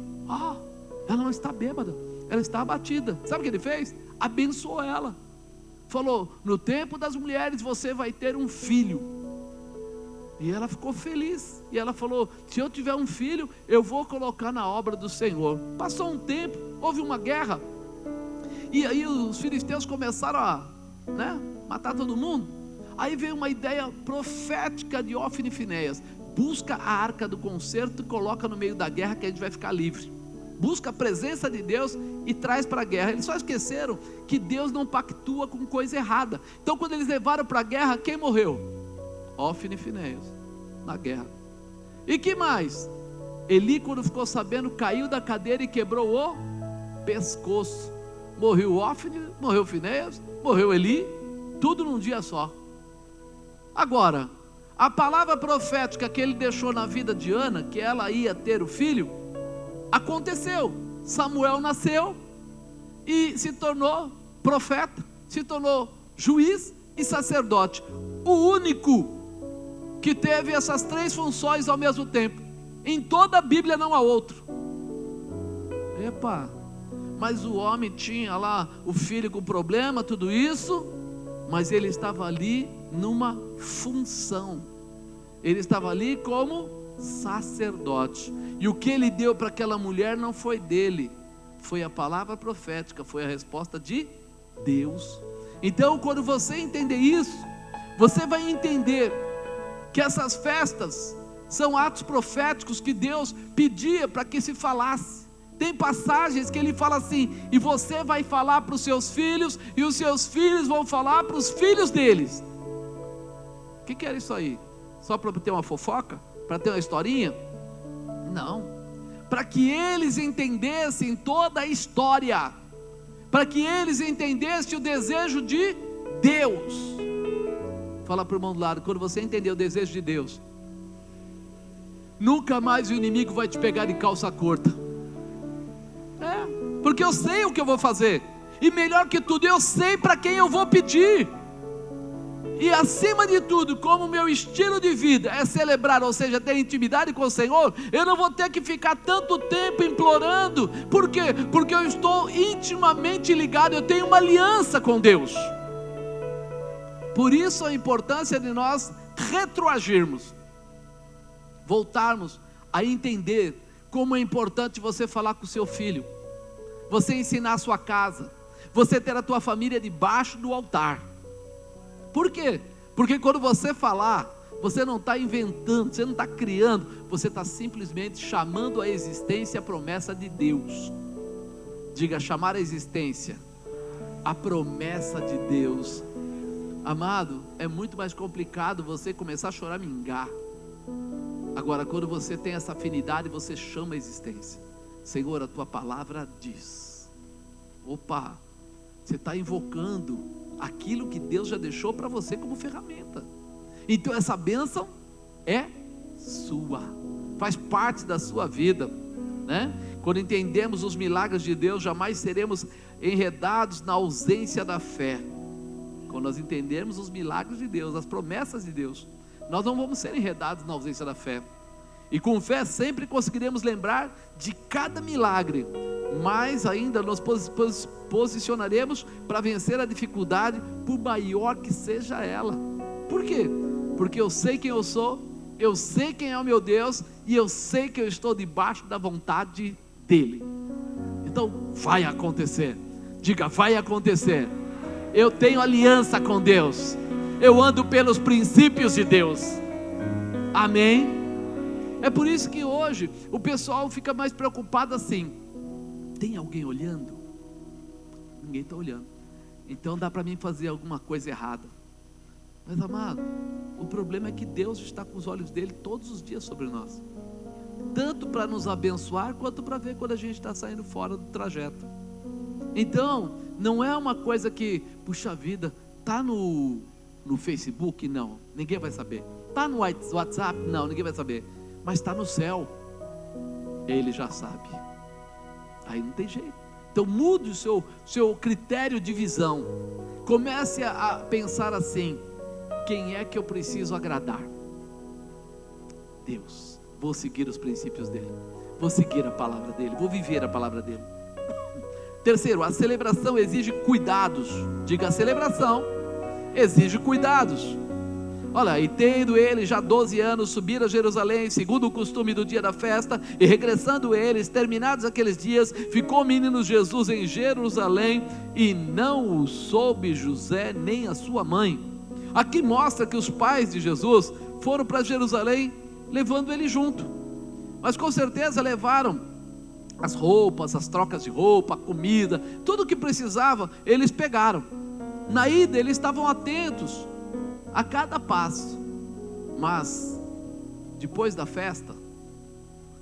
ela não está bêbada, ela está abatida. Sabe o que ele fez? Abençoou ela, falou, no tempo das mulheres você vai ter um filho. E ela ficou feliz, e ela falou, se eu tiver um filho, eu vou colocar na obra do Senhor. Passou um tempo, houve uma guerra, e aí os filisteus começaram a matar todo mundo. Aí veio uma ideia profética de Ofni e Finéias, busca a arca do concerto e coloca no meio da guerra, que a gente vai ficar livre. Busca a presença de Deus e traz para a guerra. Eles só esqueceram que Deus não pactua com coisa errada. Então quando eles levaram para a guerra, quem morreu? Ofni e Finéias, na guerra. E que mais? Eli, quando ficou sabendo, caiu da cadeira e quebrou o pescoço. Morreu Ofni, morreu Finéias, morreu Eli, tudo num dia só. Agora, a palavra profética que ele deixou na vida de Ana, que ela ia ter o filho, aconteceu. Samuel nasceu e se tornou profeta, se tornou juiz e sacerdote. O único que teve essas 3 funções ao mesmo tempo. Em toda a Bíblia não há outro. Mas o homem tinha lá o filho com problema, tudo isso, mas ele estava ali numa função. Ele estava ali como sacerdote. E o que ele deu para aquela mulher não foi dele, foi a palavra profética, foi a resposta de Deus. Então quando você entender isso, você vai entender que essas festas são atos proféticos que Deus pedia para que se falasse. Tem passagens que ele fala assim, e você vai falar para os seus filhos, e os seus filhos vão falar para os filhos deles. O que era isso aí? Só para ter uma fofoca? Para ter uma historinha? Não, para que eles entendessem toda a história, para que eles entendessem o desejo de Deus. Fala para o irmão do lado, quando você entender o desejo de Deus, nunca mais o inimigo vai te pegar de calça curta. Porque eu sei o que eu vou fazer, e melhor que tudo, eu sei para quem eu vou pedir. E acima de tudo, como o meu estilo de vida é celebrar, ou seja, ter intimidade com o Senhor, eu não vou ter que ficar tanto tempo implorando. Por quê? Porque eu estou intimamente ligado, eu tenho uma aliança com Deus. Por isso a importância de nós retroagirmos, voltarmos a entender como é importante você falar com o seu filho, você ensinar a sua casa, você ter a tua família debaixo do altar. Por quê? Porque quando você falar, você não está inventando, você não está criando, você está simplesmente chamando à existência a promessa de Deus. Diga, chamar à existência a promessa de Deus. Amado, é muito mais complicado você começar a choramingar. Agora, quando você tem essa afinidade, você chama a existência. Senhor, a tua palavra diz. Opa, você está invocando aquilo que Deus já deixou para você como ferramenta. Então essa bênção é sua, faz parte da sua vida, né? Quando entendemos os milagres de Deus, jamais seremos enredados na ausência da fé. Quando nós entendermos os milagres de Deus, as promessas de Deus, nós não vamos ser enredados na ausência da fé. E com fé sempre conseguiremos lembrar de cada milagre. Mais ainda nos posicionaremos para vencer a dificuldade, por maior que seja ela. Por quê? Porque eu sei quem eu sou, eu sei quem é o meu Deus, e eu sei que eu estou debaixo da vontade dEle. Então vai acontecer. Diga, vai acontecer. Eu tenho aliança com Deus, eu ando pelos princípios de Deus. Amém? É por isso que hoje o pessoal fica mais preocupado assim: tem alguém olhando? Ninguém está olhando, então dá para mim fazer alguma coisa errada. Mas amado, o problema é que Deus está com os olhos dele todos os dias sobre nós, tanto para nos abençoar, quanto para ver quando a gente está saindo fora do trajeto. Então, não é uma coisa que, puxa vida, está no Facebook? Não, ninguém vai saber. Está no WhatsApp? Não, ninguém vai saber. Mas está no céu, Ele já sabe. Aí não tem jeito. Então mude o seu critério de visão. Comece a pensar assim: quem é que eu preciso agradar? Deus. Vou seguir os princípios dEle, vou seguir a palavra dEle, vou viver a palavra dEle. Terceiro, a celebração exige cuidados. Diga, a celebração exige cuidados. Olha, e tendo ele já 12 anos, subir a Jerusalém, segundo o costume do dia da festa, e regressando eles, terminados aqueles dias, ficou o menino Jesus em Jerusalém, e não o soube José nem a sua mãe. Aqui mostra que os pais de Jesus foram para Jerusalém, levando ele junto, mas com certeza levaram as roupas, as trocas de roupa, a comida, tudo o que precisava, eles pegaram. Na ida eles estavam atentos a cada passo, mas depois da festa,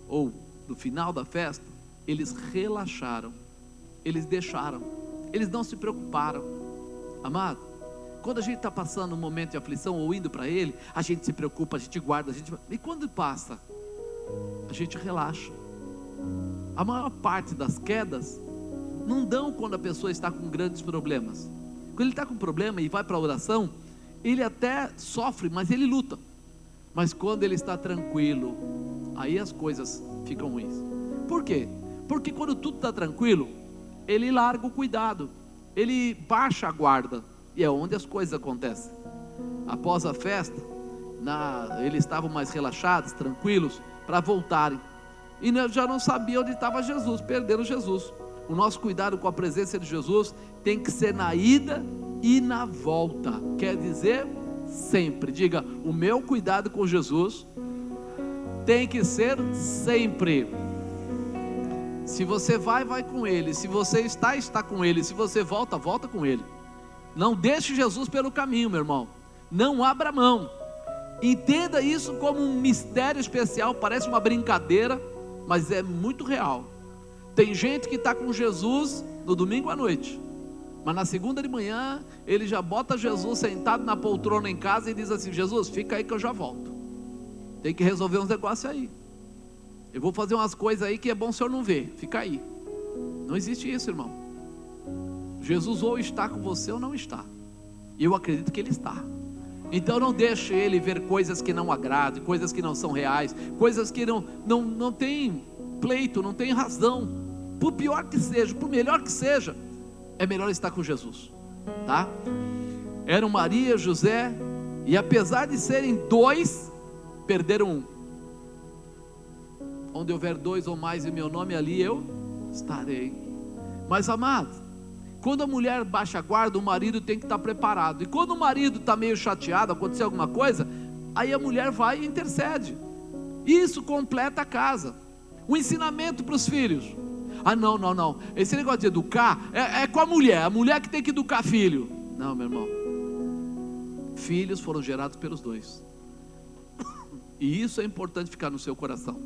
ou no final da festa, eles relaxaram, eles deixaram, eles não se preocuparam. Amado, quando a gente está passando um momento de aflição ou indo para Ele, a gente se preocupa, a gente guarda, e quando passa, a gente relaxa. A maior parte das quedas não dão quando a pessoa está com grandes problemas. Quando ele está com problema e vai para a oração, ele até sofre, mas ele luta. Mas quando ele está tranquilo, aí as coisas ficam ruins. Por quê? Porque quando tudo está tranquilo, ele larga o cuidado, ele baixa a guarda, e é onde as coisas acontecem. Após a festa, eles estavam mais relaxados, tranquilos, para voltarem, e já não sabiam onde estava Jesus, perderam Jesus. O nosso cuidado com a presença de Jesus tem que ser na ida e na volta, quer dizer, sempre. Diga, o meu cuidado com Jesus tem que ser sempre. Se você vai com Ele, se você está com Ele, se você volta com Ele. Não deixe Jesus pelo caminho, meu irmão, não abra mão. Entenda isso como um mistério especial, parece uma brincadeira, mas é muito real. Tem gente que está com Jesus no domingo à noite, mas na segunda de manhã, ele já bota Jesus sentado na poltrona em casa e diz assim: Jesus, fica aí que eu já volto, tem que resolver uns negócios aí, eu vou fazer umas coisas aí que é bom o senhor não ver, fica aí. Não existe isso, irmão. Jesus ou está com você ou não está, e eu acredito que Ele está. Então não deixe Ele ver coisas que não agradem, coisas que não são reais, coisas que não tem pleito, não tem razão. Por pior que seja, por melhor que seja, é melhor estar com Jesus, tá? Eram Maria, José, e apesar de serem dois, perderam um. Onde houver dois ou mais em meu nome, ali eu estarei. Mas amado, quando a mulher baixa a guarda, o marido tem que estar preparado. E quando o marido está meio chateado, acontecer alguma coisa, aí a mulher vai e intercede. Isso completa a casa. O ensinamento para os filhos. Ah, não. Esse negócio de educar é com a mulher que tem que educar filho. Não, meu irmão. Filhos foram gerados pelos dois. E isso é importante ficar no seu coração.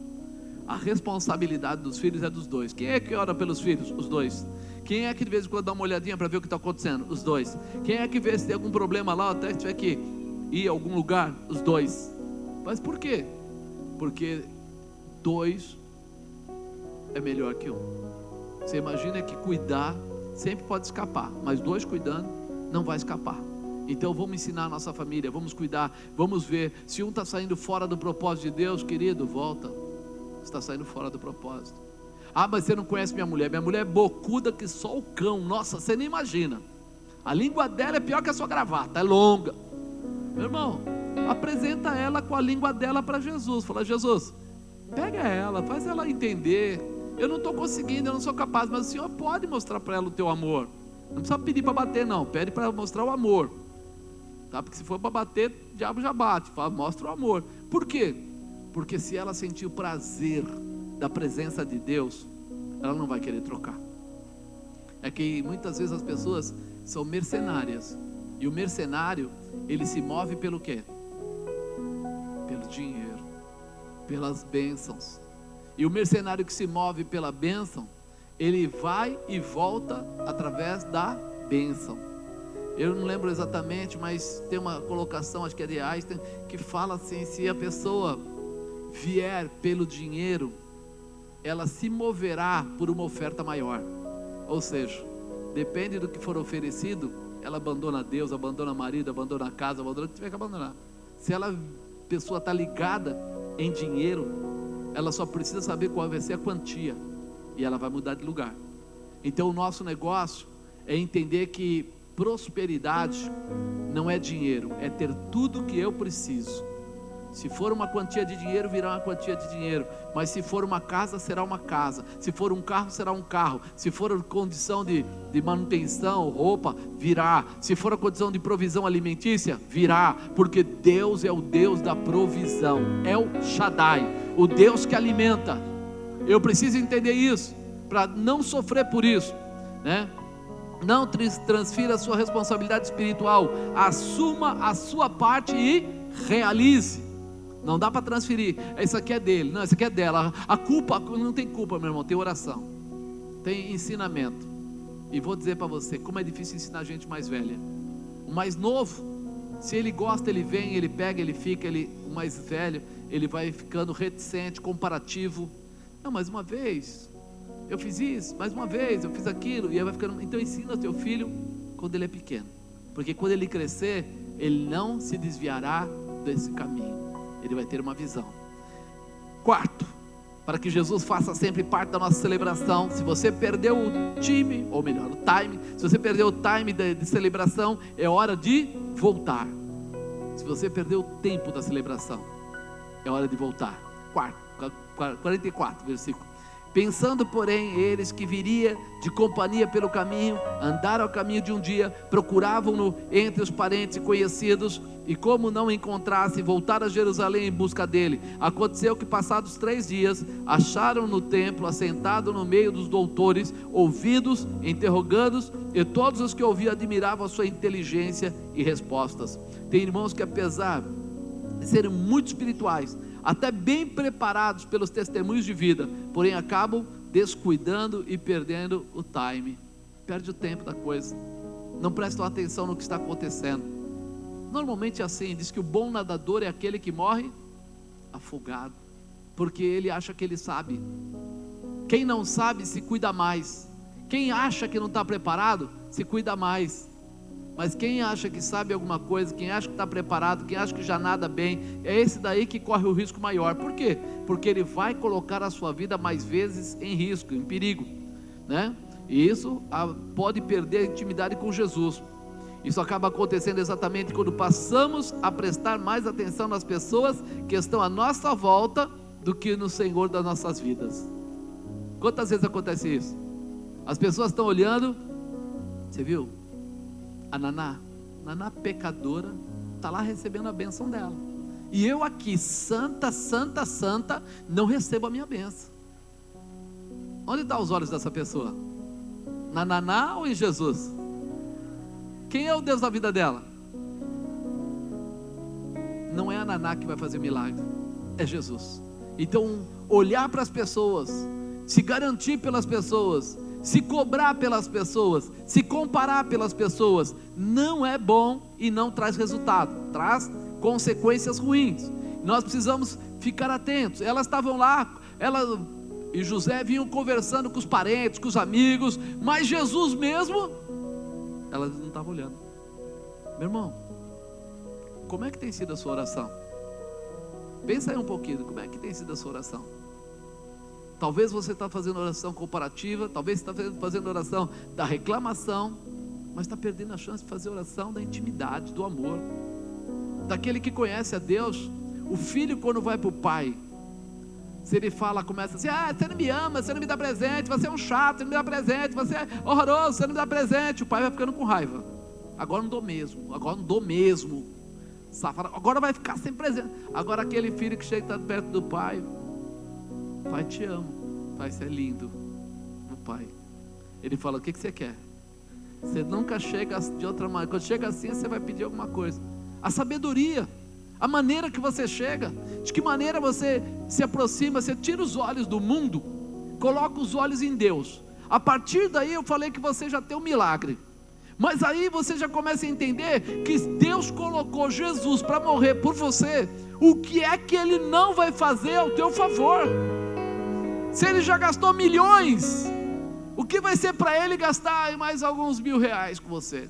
A responsabilidade dos filhos é dos dois. Quem é que ora pelos filhos? Os dois. Quem é que de vez em quando dá uma olhadinha para ver o que está acontecendo? Os dois. Quem é que vê se tem algum problema lá, até que tiver que ir a algum lugar? Os dois. Mas por quê? Porque dois é melhor que um. Você imagina que cuidar sempre pode escapar, mas dois cuidando não vai escapar. Então vamos ensinar a nossa família, vamos cuidar, vamos ver. Se um está saindo fora do propósito de Deus, querido, volta. Você está saindo fora do propósito. Ah, mas você não conhece minha mulher é bocuda que só o cão. Nossa, você nem imagina. A língua dela é pior que a sua gravata, é longa. Meu irmão, apresenta ela com a língua dela para Jesus. Fala: Jesus, pega ela, faz ela entender. Eu não estou conseguindo, eu não sou capaz, mas o Senhor pode mostrar para ela o teu amor. Não precisa pedir para bater não, pede para mostrar o amor, tá? Porque se for para bater, o diabo já bate. Fala: mostra o amor. Por quê? Porque se ela sentir o prazer da presença de Deus, ela não vai querer trocar. É que muitas vezes as pessoas são mercenárias, e o mercenário, ele se move pelo quê? Pelo dinheiro, pelas bênçãos. E o mercenário que se move pela bênção, ele vai e volta através da bênção. Eu não lembro exatamente, mas tem uma colocação, acho que é de Einstein, que fala assim: se a pessoa vier pelo dinheiro, ela se moverá por uma oferta maior. Ou seja, depende do que for oferecido, ela abandona Deus, abandona marido, abandona a casa, abandona o que tiver que abandonar. Se a pessoa está ligada em dinheiro, ela só precisa saber qual vai ser a quantia, e ela vai mudar de lugar. Então o nosso negócio é entender que prosperidade não é dinheiro, é ter tudo que eu preciso. Se for uma quantia de dinheiro, virá uma quantia de dinheiro. Mas se for uma casa, será uma casa. Se for um carro, será um carro. Se for condição de manutenção, roupa, virá. Se for a condição de provisão alimentícia, virá. Porque Deus é o Deus da provisão. É o Shaddai, o Deus que alimenta. Eu preciso entender isso, para não sofrer por isso, né? Não transfira a sua responsabilidade espiritual. Assuma a sua parte e realize. Não dá para transferir. Isso aqui é dele, não, isso aqui é dela. A culpa, não tem culpa, meu irmão, tem oração, tem ensinamento. E vou dizer para você como é difícil ensinar gente mais velha. O mais novo, se ele gosta, ele vem, ele pega, ele fica. O mais velho, ele vai ficando reticente, comparativo. Não, mais uma vez eu fiz isso, mais uma vez eu fiz aquilo, e aí vai ficando. Então ensina o teu filho quando ele é pequeno, porque quando ele crescer, ele não se desviará desse caminho. Ele vai ter uma visão. Quarto, para que Jesus faça sempre parte da nossa celebração, se você perdeu o time, ou melhor, o time, se você perdeu o time de celebração, é hora de voltar. Se você perdeu o tempo da celebração, é hora de voltar. Quarto, 44, versículo. Pensando, porém, eles que viria de companhia pelo caminho, andaram ao caminho de um dia, procuravam-no entre os parentes e conhecidos, e como não encontrassem, voltaram a Jerusalém em busca dele. Aconteceu que, passados 3 dias, acharam no templo, assentado no meio dos doutores, ouvidos, interrogados, e todos os que ouviam admiravam a sua inteligência e respostas. Tem irmãos que, apesar de serem muito espirituais, até bem preparados pelos testemunhos de vida, porém acabam descuidando e perdendo o time. Perde o tempo da coisa, não prestam atenção no que está acontecendo. Normalmente é assim, diz que o bom nadador é aquele que morre afogado, porque ele acha que ele sabe. Quem não sabe se cuida mais. Quem acha que não está preparado, se cuida mais. Mas quem acha que sabe alguma coisa, quem acha que está preparado, quem acha que já nada bem, é esse daí que corre o risco maior. Por quê? Porque ele vai colocar a sua vida mais vezes em risco, em perigo, né? E isso pode perder a intimidade com Jesus. Isso acaba acontecendo exatamente quando passamos a prestar mais atenção nas pessoas que estão à nossa volta do que no Senhor das nossas vidas. Quantas vezes acontece isso? As pessoas estão olhando, você viu? A Naná pecadora, está lá recebendo a bênção dela, e eu aqui, santa, não recebo a minha bênção. Onde estão os olhos dessa pessoa? Na Naná ou em Jesus? Quem é o Deus da vida dela? a Naná que vai fazer milagre, é Jesus. Então, olhar para as pessoas, se garantir pelas pessoas, se cobrar pelas pessoas, se comparar pelas pessoas, não é bom e não traz resultado, traz consequências ruins. Nós precisamos ficar atentos. Elas estavam lá, ela e José vinham conversando com os parentes, com os amigos, mas Jesus mesmo, elas não estavam olhando. Meu irmão, como é que tem sido a sua oração? Pensa aí um pouquinho, como é que tem sido a sua oração? Talvez você está fazendo oração comparativa, talvez está fazendo oração da reclamação, mas está perdendo a chance de fazer oração da intimidade, do amor, daquele que conhece a Deus. O filho, quando vai para o pai, se ele fala, começa assim: você não me ama, você não me dá presente, você é um chato, você não me dá presente, você é horroroso, você não me dá presente. O pai vai ficando com raiva. Agora não dou mesmo, safado, agora vai ficar sem presente. Agora aquele filho que chega perto do pai: pai, te amo. Pai, você é lindo. O pai, ele fala: o que você quer? Você nunca chega de outra maneira. Quando chega assim, você vai pedir alguma coisa. A sabedoria, a maneira que você chega, de que maneira você se aproxima. Você tira os olhos do mundo, coloca os olhos em Deus. A partir daí eu falei que você já tem um milagre. Mas aí você já começa a entender que Deus colocou Jesus para morrer por você. O que é que Ele não vai fazer ao teu favor? Se Ele já gastou milhões, o que vai ser para Ele gastar mais alguns R$1.000 com você?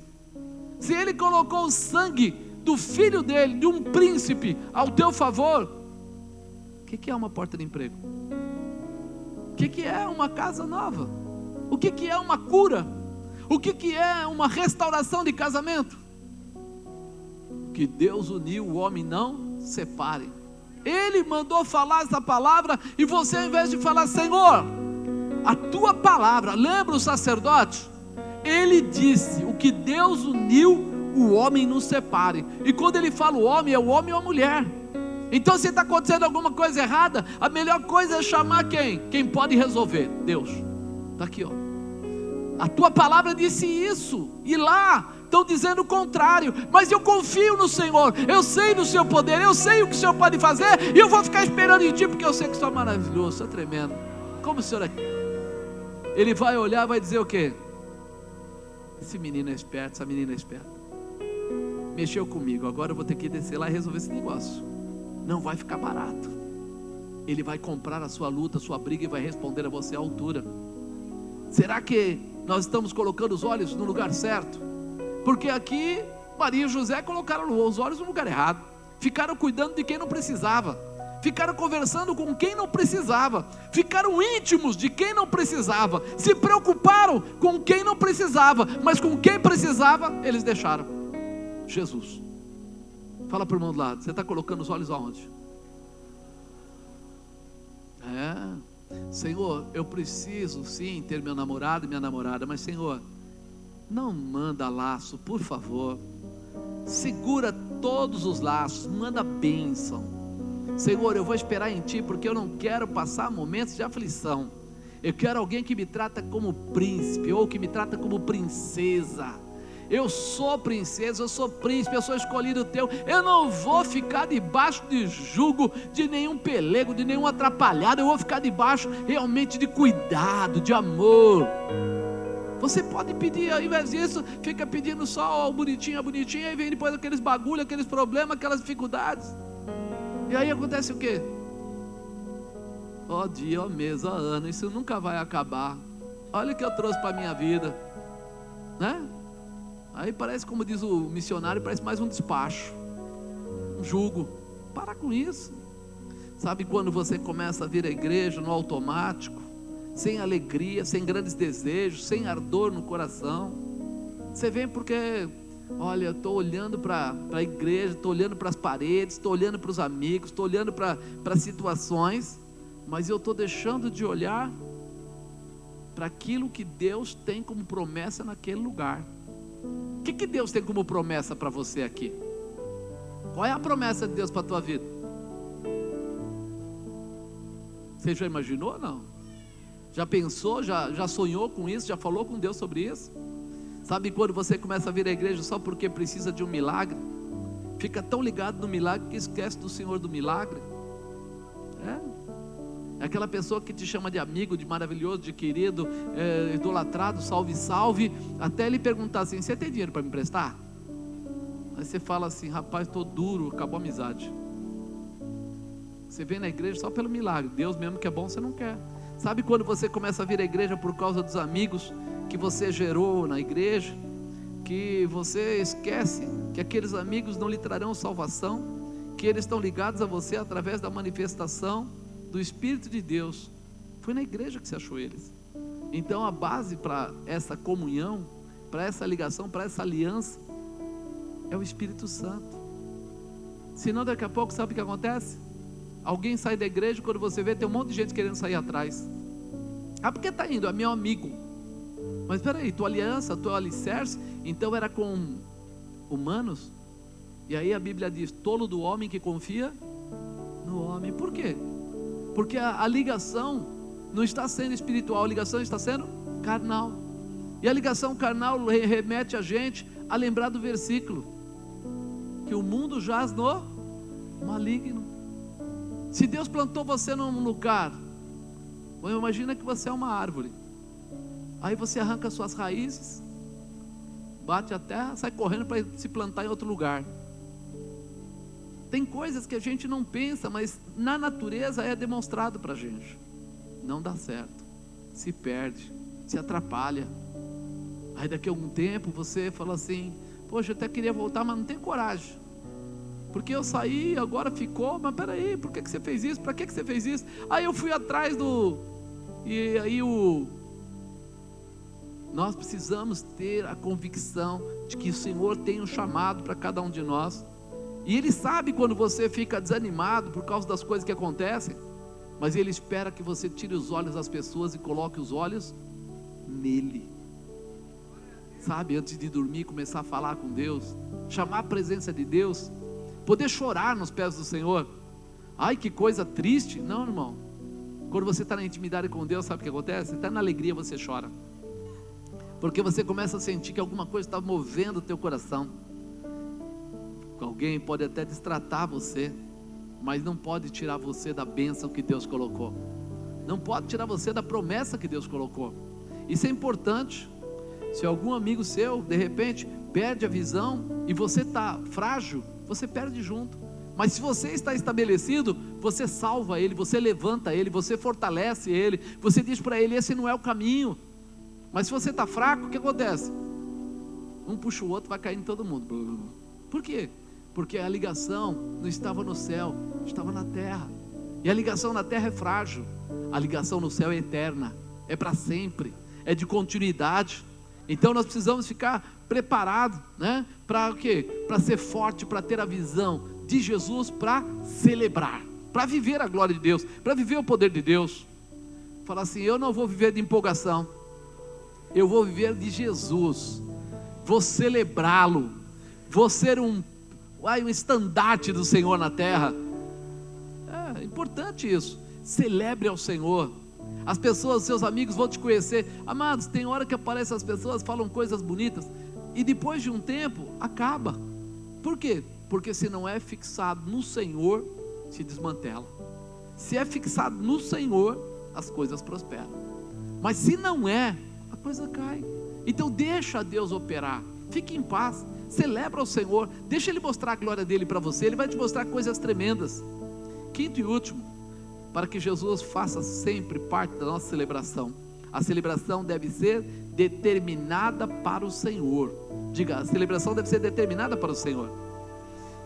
Se Ele colocou o sangue do filho dele, de um príncipe, ao teu favor, o que é uma porta de emprego? O que é uma casa nova? O que é uma cura? O que é uma restauração de casamento? Que Deus uniu, o homem não separe. Ele mandou falar essa palavra, e você, ao invés de falar: Senhor, a tua palavra, lembra o sacerdote? Ele disse: o que Deus uniu, o homem não separe. E quando ele fala o homem, é o homem ou a mulher. Então, se está acontecendo alguma coisa errada, a melhor coisa é chamar quem? Quem pode resolver? Deus. Está aqui, ó. A tua palavra disse isso, e lá estão dizendo o contrário. Mas eu confio no Senhor, eu sei do seu poder, eu sei o que o Senhor pode fazer, e eu vou ficar esperando em ti, porque eu sei que o Senhor é maravilhoso, o Senhor é tremendo. Como o Senhor é? Ele vai olhar, vai dizer o quê? Esse menino é esperto, essa menina é esperta, mexeu comigo, agora eu vou ter que descer lá e resolver esse negócio. Não vai ficar barato. Ele vai comprar a sua luta, a sua briga, e vai responder a você à altura. Será que nós estamos colocando os olhos no lugar certo? Porque aqui Maria e José colocaram os olhos no lugar errado. Ficaram cuidando de quem não precisava, ficaram conversando com quem não precisava, ficaram íntimos de quem não precisava, se preocuparam com quem não precisava, mas com quem precisava eles deixaram. Jesus. Fala para o irmão do lado: você está colocando os olhos aonde? Senhor, eu preciso sim ter meu namorado e minha namorada, mas Senhor, não manda laço, por favor. Segura todos os laços, manda bênção. Senhor, eu vou esperar em Ti, porque eu não quero passar momentos de aflição. Eu quero alguém que me trata como príncipe, ou que me trata como princesa. Eu sou princesa, eu sou príncipe, eu sou escolhido teu. Eu não vou ficar debaixo de jugo de nenhum pelego, de nenhum atrapalhado. Eu vou ficar debaixo realmente de cuidado, de amor. Você pode pedir, ao invés disso, fica pedindo só o bonitinho, a bonitinha, e vem depois aqueles bagulho, aqueles problemas, aquelas dificuldades. E aí acontece o quê? Ó dia, ó mês, ó ano, isso nunca vai acabar. Olha o que eu trouxe para a minha vida, né? Aí parece, como diz o missionário, parece mais um despacho, um jugo. Para com isso. Sabe quando você começa a vir à igreja no automático, sem alegria, sem grandes desejos, sem ardor no coração? Você vem porque, olha, eu estou olhando para a igreja, estou olhando para as paredes, estou olhando para os amigos, estou olhando para situações, mas eu estou deixando de olhar para aquilo que Deus tem como promessa naquele lugar. O que Deus tem como promessa para você aqui? Qual é a promessa de Deus para a tua vida? Você já imaginou ou não? Já pensou, já sonhou com isso, já falou com Deus sobre isso? Sabe quando você começa a vir à igreja só porque precisa de um milagre? fica tão ligado no milagre que esquece do Senhor do milagre. É aquela pessoa que te chama de amigo, de maravilhoso, de querido, idolatrado, salve, salve, até ele perguntar assim: você tem dinheiro para me emprestar? Aí você fala assim: rapaz, estou duro, acabou a amizade. Você vem na igreja só pelo milagre, Deus mesmo que é bom você não quer. Sabe quando você começa a vir à igreja por causa dos amigos que você gerou na igreja, que você esquece que aqueles amigos não lhe trarão salvação, que eles estão ligados a você através da manifestação do Espírito de Deus? Foi na igreja que você achou eles. Então a base para essa comunhão, para essa ligação, para essa aliança é o Espírito Santo. Senão daqui a pouco, sabe o que acontece? Alguém sai da igreja, quando você vê, tem um monte de gente querendo sair atrás. Ah, por que está indo? É meu amigo. Mas espera aí, tua aliança, tua alicerce, então era com humanos? E aí a Bíblia diz: tolo do homem que confia no homem. Por quê? Porque a ligação não está sendo espiritual, a ligação está sendo carnal. E a ligação carnal remete a gente a lembrar do versículo, que o mundo jaz no maligno. Se Deus plantou você num lugar, imagina que você é uma árvore, aí você arranca suas raízes, bate a terra, sai correndo para se plantar em outro lugar. Tem coisas que a gente não pensa, mas na natureza é demonstrado para a gente. Não dá certo, se perde, se atrapalha. Aí daqui a algum tempo você fala assim: poxa, eu até queria voltar, mas não tenho coragem, porque eu saí, agora ficou. Mas peraí, por que você fez isso? Para que você fez isso? Aí eu fui atrás e aí nós precisamos ter a convicção de que o Senhor tem um chamado para cada um de nós, e Ele sabe quando você fica desanimado por causa das coisas que acontecem, mas Ele espera que você tire os olhos das pessoas e coloque os olhos nele. Sabe, antes de dormir, começar a falar com Deus, chamar a presença de Deus, poder chorar nos pés do Senhor. Ai, que coisa triste. Não, irmão, quando você está na intimidade com Deus, sabe o que acontece? Você está na alegria, você chora, porque você começa a sentir que alguma coisa está movendo o teu coração. Alguém pode até destratar você, mas não pode tirar você da bênção que Deus colocou, não pode tirar você da promessa que Deus colocou. Isso é importante. Se algum amigo seu, de repente, perde a visão e você está frágil, você perde junto. Mas se você está estabelecido, você salva ele, você levanta ele, você fortalece ele, você diz para ele: esse não é o caminho. Mas se você está fraco, o que acontece? Um puxa o outro, vai cair em todo mundo. Por quê? Porque a ligação não estava no céu, estava na terra. E a ligação na terra é frágil, a ligação no céu é eterna, é para sempre, é de continuidade. Então nós precisamos ficar preparados, né? Para o quê? Para ser forte, para ter a visão de Jesus, para celebrar, para viver a glória de Deus, para viver o poder de Deus. Fala assim: eu não vou viver de empolgação, eu vou viver de Jesus, vou celebrá-lo, vou ser um estandarte do Senhor na terra. É importante isso. Celebre ao Senhor. As pessoas, seus amigos vão te conhecer. Amados, tem hora que aparecem as pessoas, falam coisas bonitas, e depois de um tempo, acaba. Por quê? Porque se não é fixado no Senhor, se desmantela. Se é fixado no Senhor, as coisas prosperam. Mas se não é, a coisa cai. Então deixa Deus operar, fique em paz, celebra o Senhor, deixa Ele mostrar a glória dEle para você. Ele vai te mostrar coisas tremendas. Quinto e último, para que Jesus faça sempre parte da nossa celebração, a celebração deve ser determinada para o Senhor. Diga: a celebração deve ser determinada para o Senhor.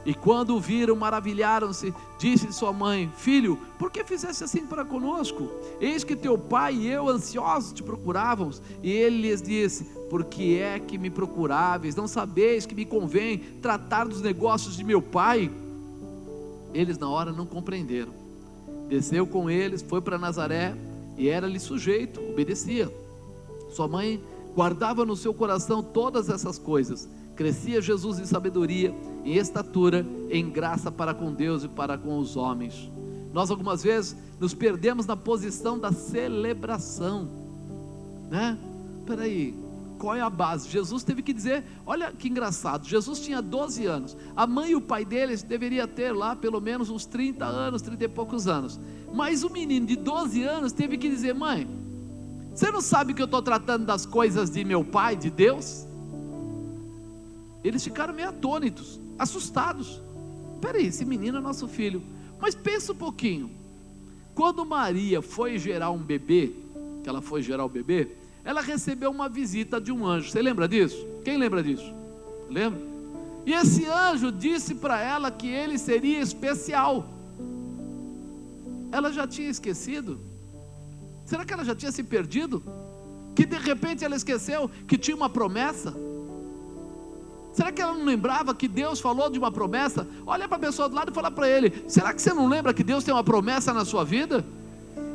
E quando o viram, maravilharam-se. Disse sua mãe: filho, por que fizeste assim para conosco? Eis que teu pai e eu ansiosos te procurávamos. E ele lhes disse: por que é que me procuráveis? Não sabeis que me convém tratar dos negócios de meu pai? Eles na hora não compreenderam. Desceu com eles, foi para Nazaré, e era-lhe sujeito, obedecia. Sua mãe guardava no seu coração todas essas coisas. Crescia Jesus em sabedoria, em estatura, em graça para com Deus e para com os homens. Nós algumas vezes nos perdemos na posição da celebração, né? Espera aí, Qual é a base? Jesus teve que dizer, olha que engraçado, Jesus tinha 12 anos, a mãe e o pai deles deveria ter lá pelo menos uns 30 anos, 30 e poucos anos, mas o menino de 12 anos teve que dizer: mãe, você não sabe que eu estou tratando das coisas de meu pai, de Deus? Eles ficaram meio atônitos, assustados. Peraí, esse menino é nosso filho. Mas pensa um pouquinho, quando Maria foi gerar um bebê, que ela foi gerar o bebê, ela recebeu uma visita de um anjo. Você lembra disso? Quem lembra disso? Lembra? E esse anjo disse para ela que ele seria especial. Ela já tinha esquecido? Será que ela já tinha se perdido? Que de repente ela esqueceu que tinha uma promessa? Será que ela não lembrava que Deus falou de uma promessa? Olha para a pessoa do lado e fala para ele: será que você não lembra que Deus tem uma promessa na sua vida?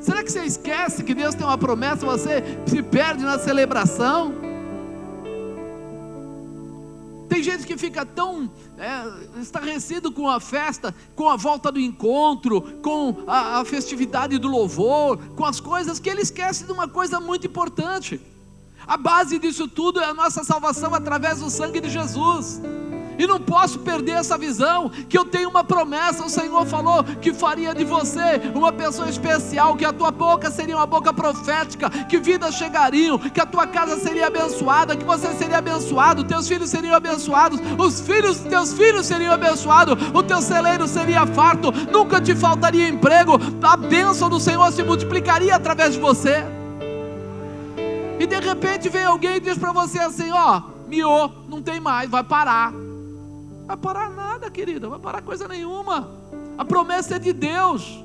Será que você esquece que Deus tem uma promessa e você se perde na celebração? Tem gente que fica tão estarrecido com a festa, com a volta do encontro, com a festividade do louvor, com as coisas, que ele esquece de uma coisa muito importante. A base disso tudo é a nossa salvação através do sangue de Jesus. E não posso perder essa visão, que eu tenho uma promessa. O Senhor falou que faria de você uma pessoa especial, que a tua boca seria uma boca profética, que vidas chegariam, que a tua casa seria abençoada, que você seria abençoado, teus filhos seriam abençoados, os filhos dos teus filhos seriam abençoados, o teu celeiro seria farto, nunca te faltaria emprego, a bênção do Senhor se multiplicaria através de você. E de repente vem alguém e diz para você assim: ó, miou, não tem mais, vai parar. Vai parar nada, querida, vai parar coisa nenhuma. A promessa é de Deus.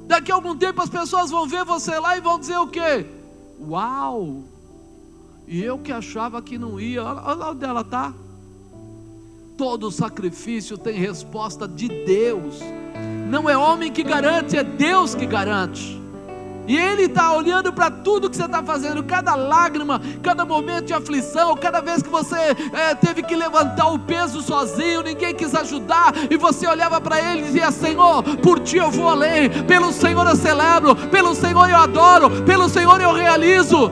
Daqui a algum tempo as pessoas vão ver você lá e vão dizer o quê? Uau! E eu que achava que não ia, olha lá onde ela está. Todo sacrifício tem resposta de Deus. Não é homem que garante, é Deus que garante. E Ele está olhando para tudo que você está fazendo, cada lágrima, cada momento de aflição, cada vez que você teve que levantar o peso sozinho, ninguém quis ajudar, e você olhava para Ele e dizia: Senhor, por Ti eu vou além, pelo Senhor eu celebro, pelo Senhor eu adoro, pelo Senhor eu realizo.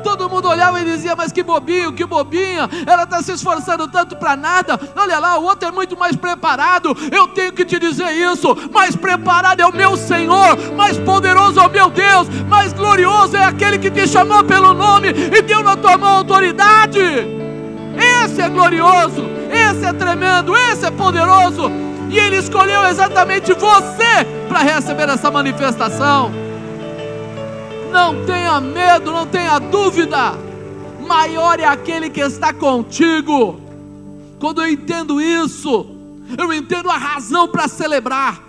Todo mundo olhava e dizia: mas que bobinho, que bobinha, ela está se esforçando tanto para nada, olha lá, o outro é muito mais preparado. Eu tenho que te dizer isso: mais preparado é o meu Senhor, mais poderoso é o meu Deus, mais glorioso é aquele que te chamou pelo nome e deu na tua mão autoridade. Esse é glorioso, esse é tremendo, esse é poderoso, e Ele escolheu exatamente você para receber essa manifestação. Não tenha medo, não tenha dúvida, maior é aquele que está contigo. Quando eu entendo isso, eu entendo a razão para celebrar,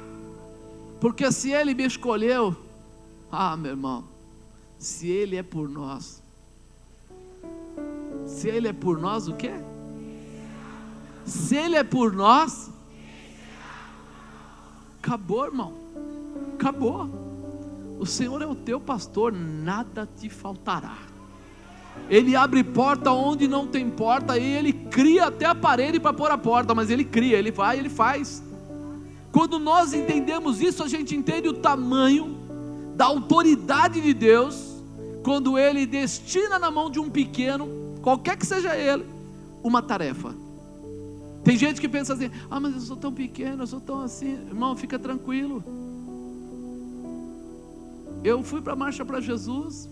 porque se Ele me escolheu, meu irmão, se Ele é por nós, se Ele é por nós, o quê? Se Ele é por nós, acabou, irmão, acabou. O Senhor é o teu pastor, nada te faltará. Ele abre porta onde não tem porta, e Ele cria até a parede para pôr a porta, mas Ele cria, Ele vai, Ele faz. Quando nós entendemos isso, a gente entende o tamanho da autoridade de Deus, quando Ele destina na mão de um pequeno, qualquer que seja ele, uma tarefa. Tem gente que pensa assim: mas eu sou tão pequeno, eu sou tão assim. Irmão, fica tranquilo. Eu fui para a Marcha para Jesus,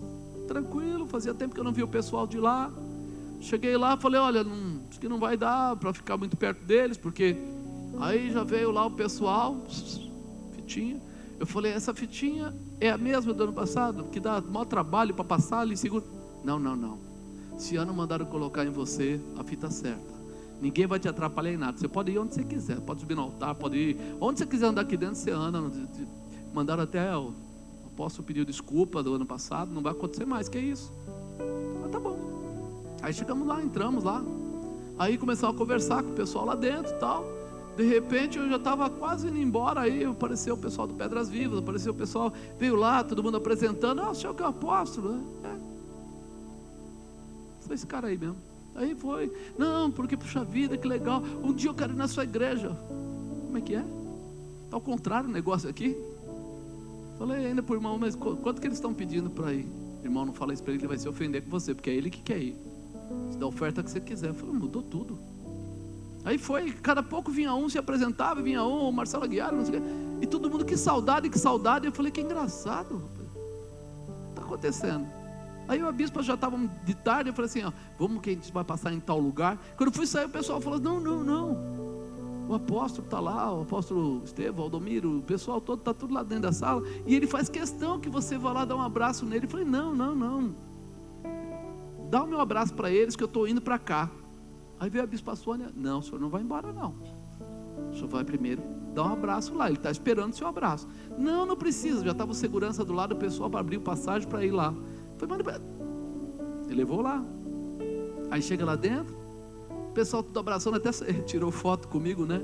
tranquilo, fazia tempo que eu não via o pessoal de lá. Cheguei lá, falei: olha, acho que não vai dar para ficar muito perto deles, porque aí já veio lá o pessoal, fitinha. Eu falei: essa fitinha é a mesma do ano passado, que dá maior trabalho para passar ali, seguro. Não. Esse ano mandaram colocar em você a fita certa. Ninguém vai te atrapalhar em nada. Você pode ir onde você quiser, pode subir no altar, pode ir onde você quiser andar aqui dentro, você anda. Mandaram até posso pedir desculpa do ano passado, não vai acontecer mais, que é isso. Tá bom. Aí chegamos lá, entramos lá, aí começamos a conversar com o pessoal lá dentro e tal. De repente eu já estava quase indo embora, aí apareceu o pessoal do Pedras Vivas, apareceu o pessoal, veio lá, todo mundo apresentando: o senhor que é o apóstolo, né? Foi esse cara aí mesmo. Aí foi: não, porque puxa vida, que legal, um dia eu quero ir na sua igreja. Como é que é? Tá ao contrário o negócio aqui. Falei ainda pro irmão: mas quanto que eles estão pedindo para ir? Irmão, não fala isso para ele, ele vai se ofender com você, porque é ele que quer ir. Você dá a oferta que você quiser. Eu falei, mudou tudo. Aí foi, cada pouco vinha um, se apresentava, vinha um, o Marcelo Aguiar, não sei o quê. E todo mundo, que saudade, que saudade. Eu falei, que engraçado, rapaz. Está acontecendo. Aí o bispo já estava de tarde, eu falei assim, ó, vamos que a gente vai passar em tal lugar. Quando eu fui sair, o pessoal falou, não. O apóstolo está lá, o apóstolo Estevão, Aldomiro, o pessoal todo está tudo lá dentro da sala. E ele faz questão que você vá lá dar um abraço nele. Eu falei, não. Dá o meu abraço para eles que eu estou indo para cá. Aí veio a bispa Sônia, não, o senhor não vai embora não. O senhor vai primeiro dar um abraço lá, ele está esperando o seu abraço. Não precisa, já estava o segurança do lado, o pessoal para abrir o passagem para ir lá. Eu falei, ele levou lá. Aí chega lá dentro, o pessoal tudo abraçando, até tirou foto comigo, né?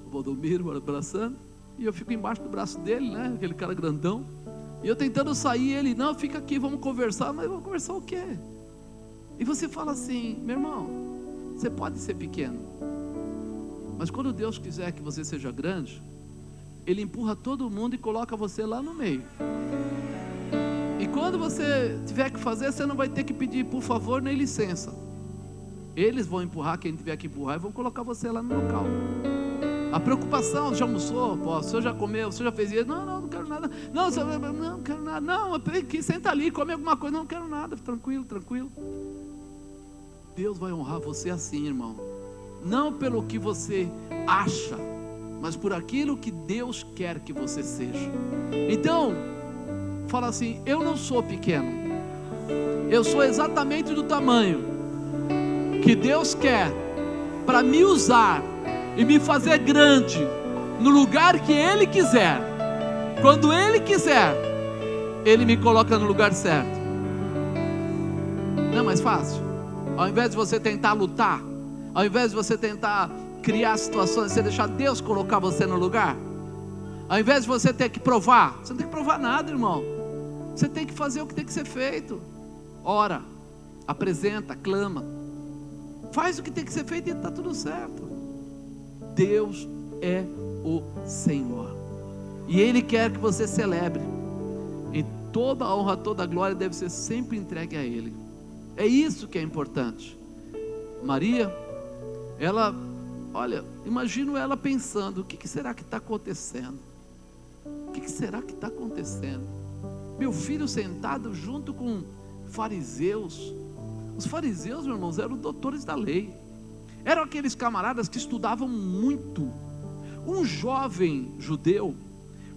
O Valdomiro abraçando, e eu fico embaixo do braço dele, né? Aquele cara grandão. E eu tentando sair, ele, não, fica aqui, vamos conversar. Mas vamos conversar o quê? E você fala assim, meu irmão, você pode ser pequeno, mas quando Deus quiser que você seja grande, Ele empurra todo mundo e coloca você lá no meio. E quando você tiver que fazer, você não vai ter que pedir por favor nem licença. Eles vão empurrar quem tiver que empurrar e vão colocar você lá no local. A preocupação, já almoçou? Pô, o senhor já comeu? O senhor já fez isso? Não quero nada. Não quero nada. Não, senta ali, come alguma coisa. Não quero nada, tranquilo. Deus vai honrar você assim, irmão. Não pelo que você acha, mas por aquilo que Deus quer que você seja. Então, fala assim, eu não sou pequeno. Eu sou exatamente do tamanho que Deus quer para me usar e me fazer grande no lugar que Ele quiser. Quando Ele quiser, Ele me coloca no lugar certo. Não é mais fácil? Ao invés de você tentar lutar, ao invés de você tentar criar situações, você deixar Deus colocar você no lugar, ao invés de você ter que provar, você não tem que provar nada, irmão. Você tem que fazer o que tem que ser feito. Ora, apresenta, clama, faz o que tem que ser feito e está tudo certo. Deus é o Senhor, e Ele quer que você celebre, e toda a honra, toda a glória deve ser sempre entregue a Ele. É isso que é importante. Maria, ela, olha, imagino ela pensando, o que será que está acontecendo? O que será que está acontecendo? Meu filho sentado junto com fariseus. Os fariseus, meus irmãos, eram doutores da lei. Eram aqueles camaradas que estudavam muito. Um jovem judeu,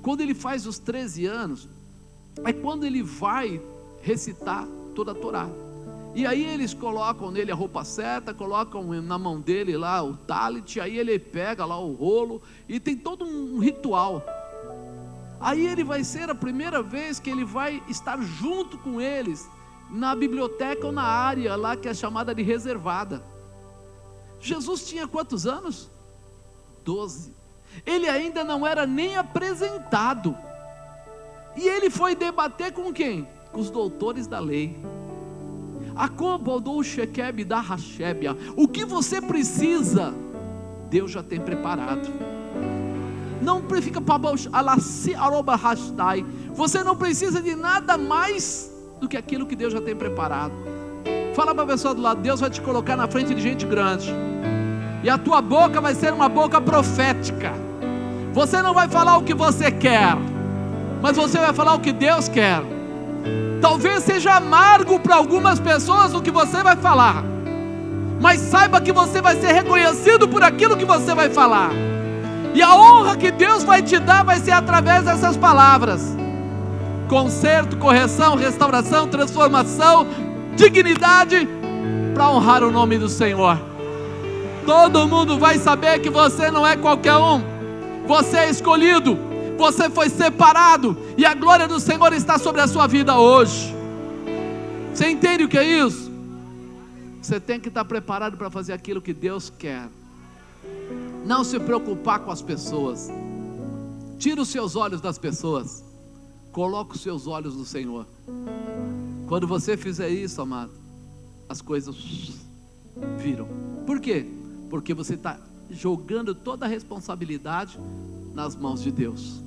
quando ele faz os 13 anos, é quando ele vai recitar toda a Torá. E aí eles colocam nele a roupa certa, colocam na mão dele lá o talit, aí ele pega lá o rolo, e tem todo um ritual. Aí ele vai ser a primeira vez que ele vai estar junto com eles, na biblioteca ou na área lá que é chamada de reservada. Jesus tinha quantos anos? 12. Ele ainda não era nem apresentado. E ele foi debater com quem? Com os doutores da lei. O que você precisa, Deus já tem preparado. Não fica você não precisa de nada mais do que aquilo que Deus já tem preparado. Fala para a pessoa do lado, Deus vai te colocar na frente de gente grande, e a tua boca vai ser uma boca profética. Você não vai falar o que você quer, mas você vai falar o que Deus quer. Talvez seja amargo para algumas pessoas o que você vai falar, mas saiba que você vai ser reconhecido por aquilo que você vai falar, e a honra que Deus vai te dar vai ser através dessas palavras: conserto, correção, restauração, transformação, dignidade, para honrar o nome do Senhor. Todo mundo vai saber que você não é qualquer um, você é escolhido, você foi separado, e a glória do Senhor está sobre a sua vida hoje. Você entende o que é isso? Você tem que estar preparado para fazer aquilo que Deus quer. Não se preocupar com as pessoas. Tira os seus olhos das pessoas, coloca os seus olhos no Senhor. Quando você fizer isso, amado, as coisas viram. Por quê? Porque você está jogando toda a responsabilidade nas mãos de Deus.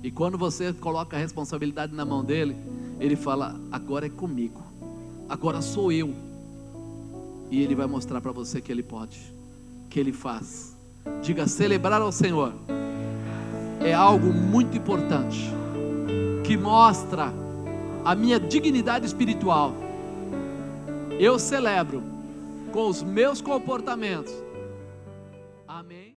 E quando você coloca a responsabilidade na mão dele, Ele fala: agora é comigo, agora sou eu. E Ele vai mostrar para você que Ele pode, que Ele faz. Diga: celebrar ao Senhor é algo muito importante, que mostra a minha dignidade espiritual. Eu celebro com os meus comportamentos. Amém.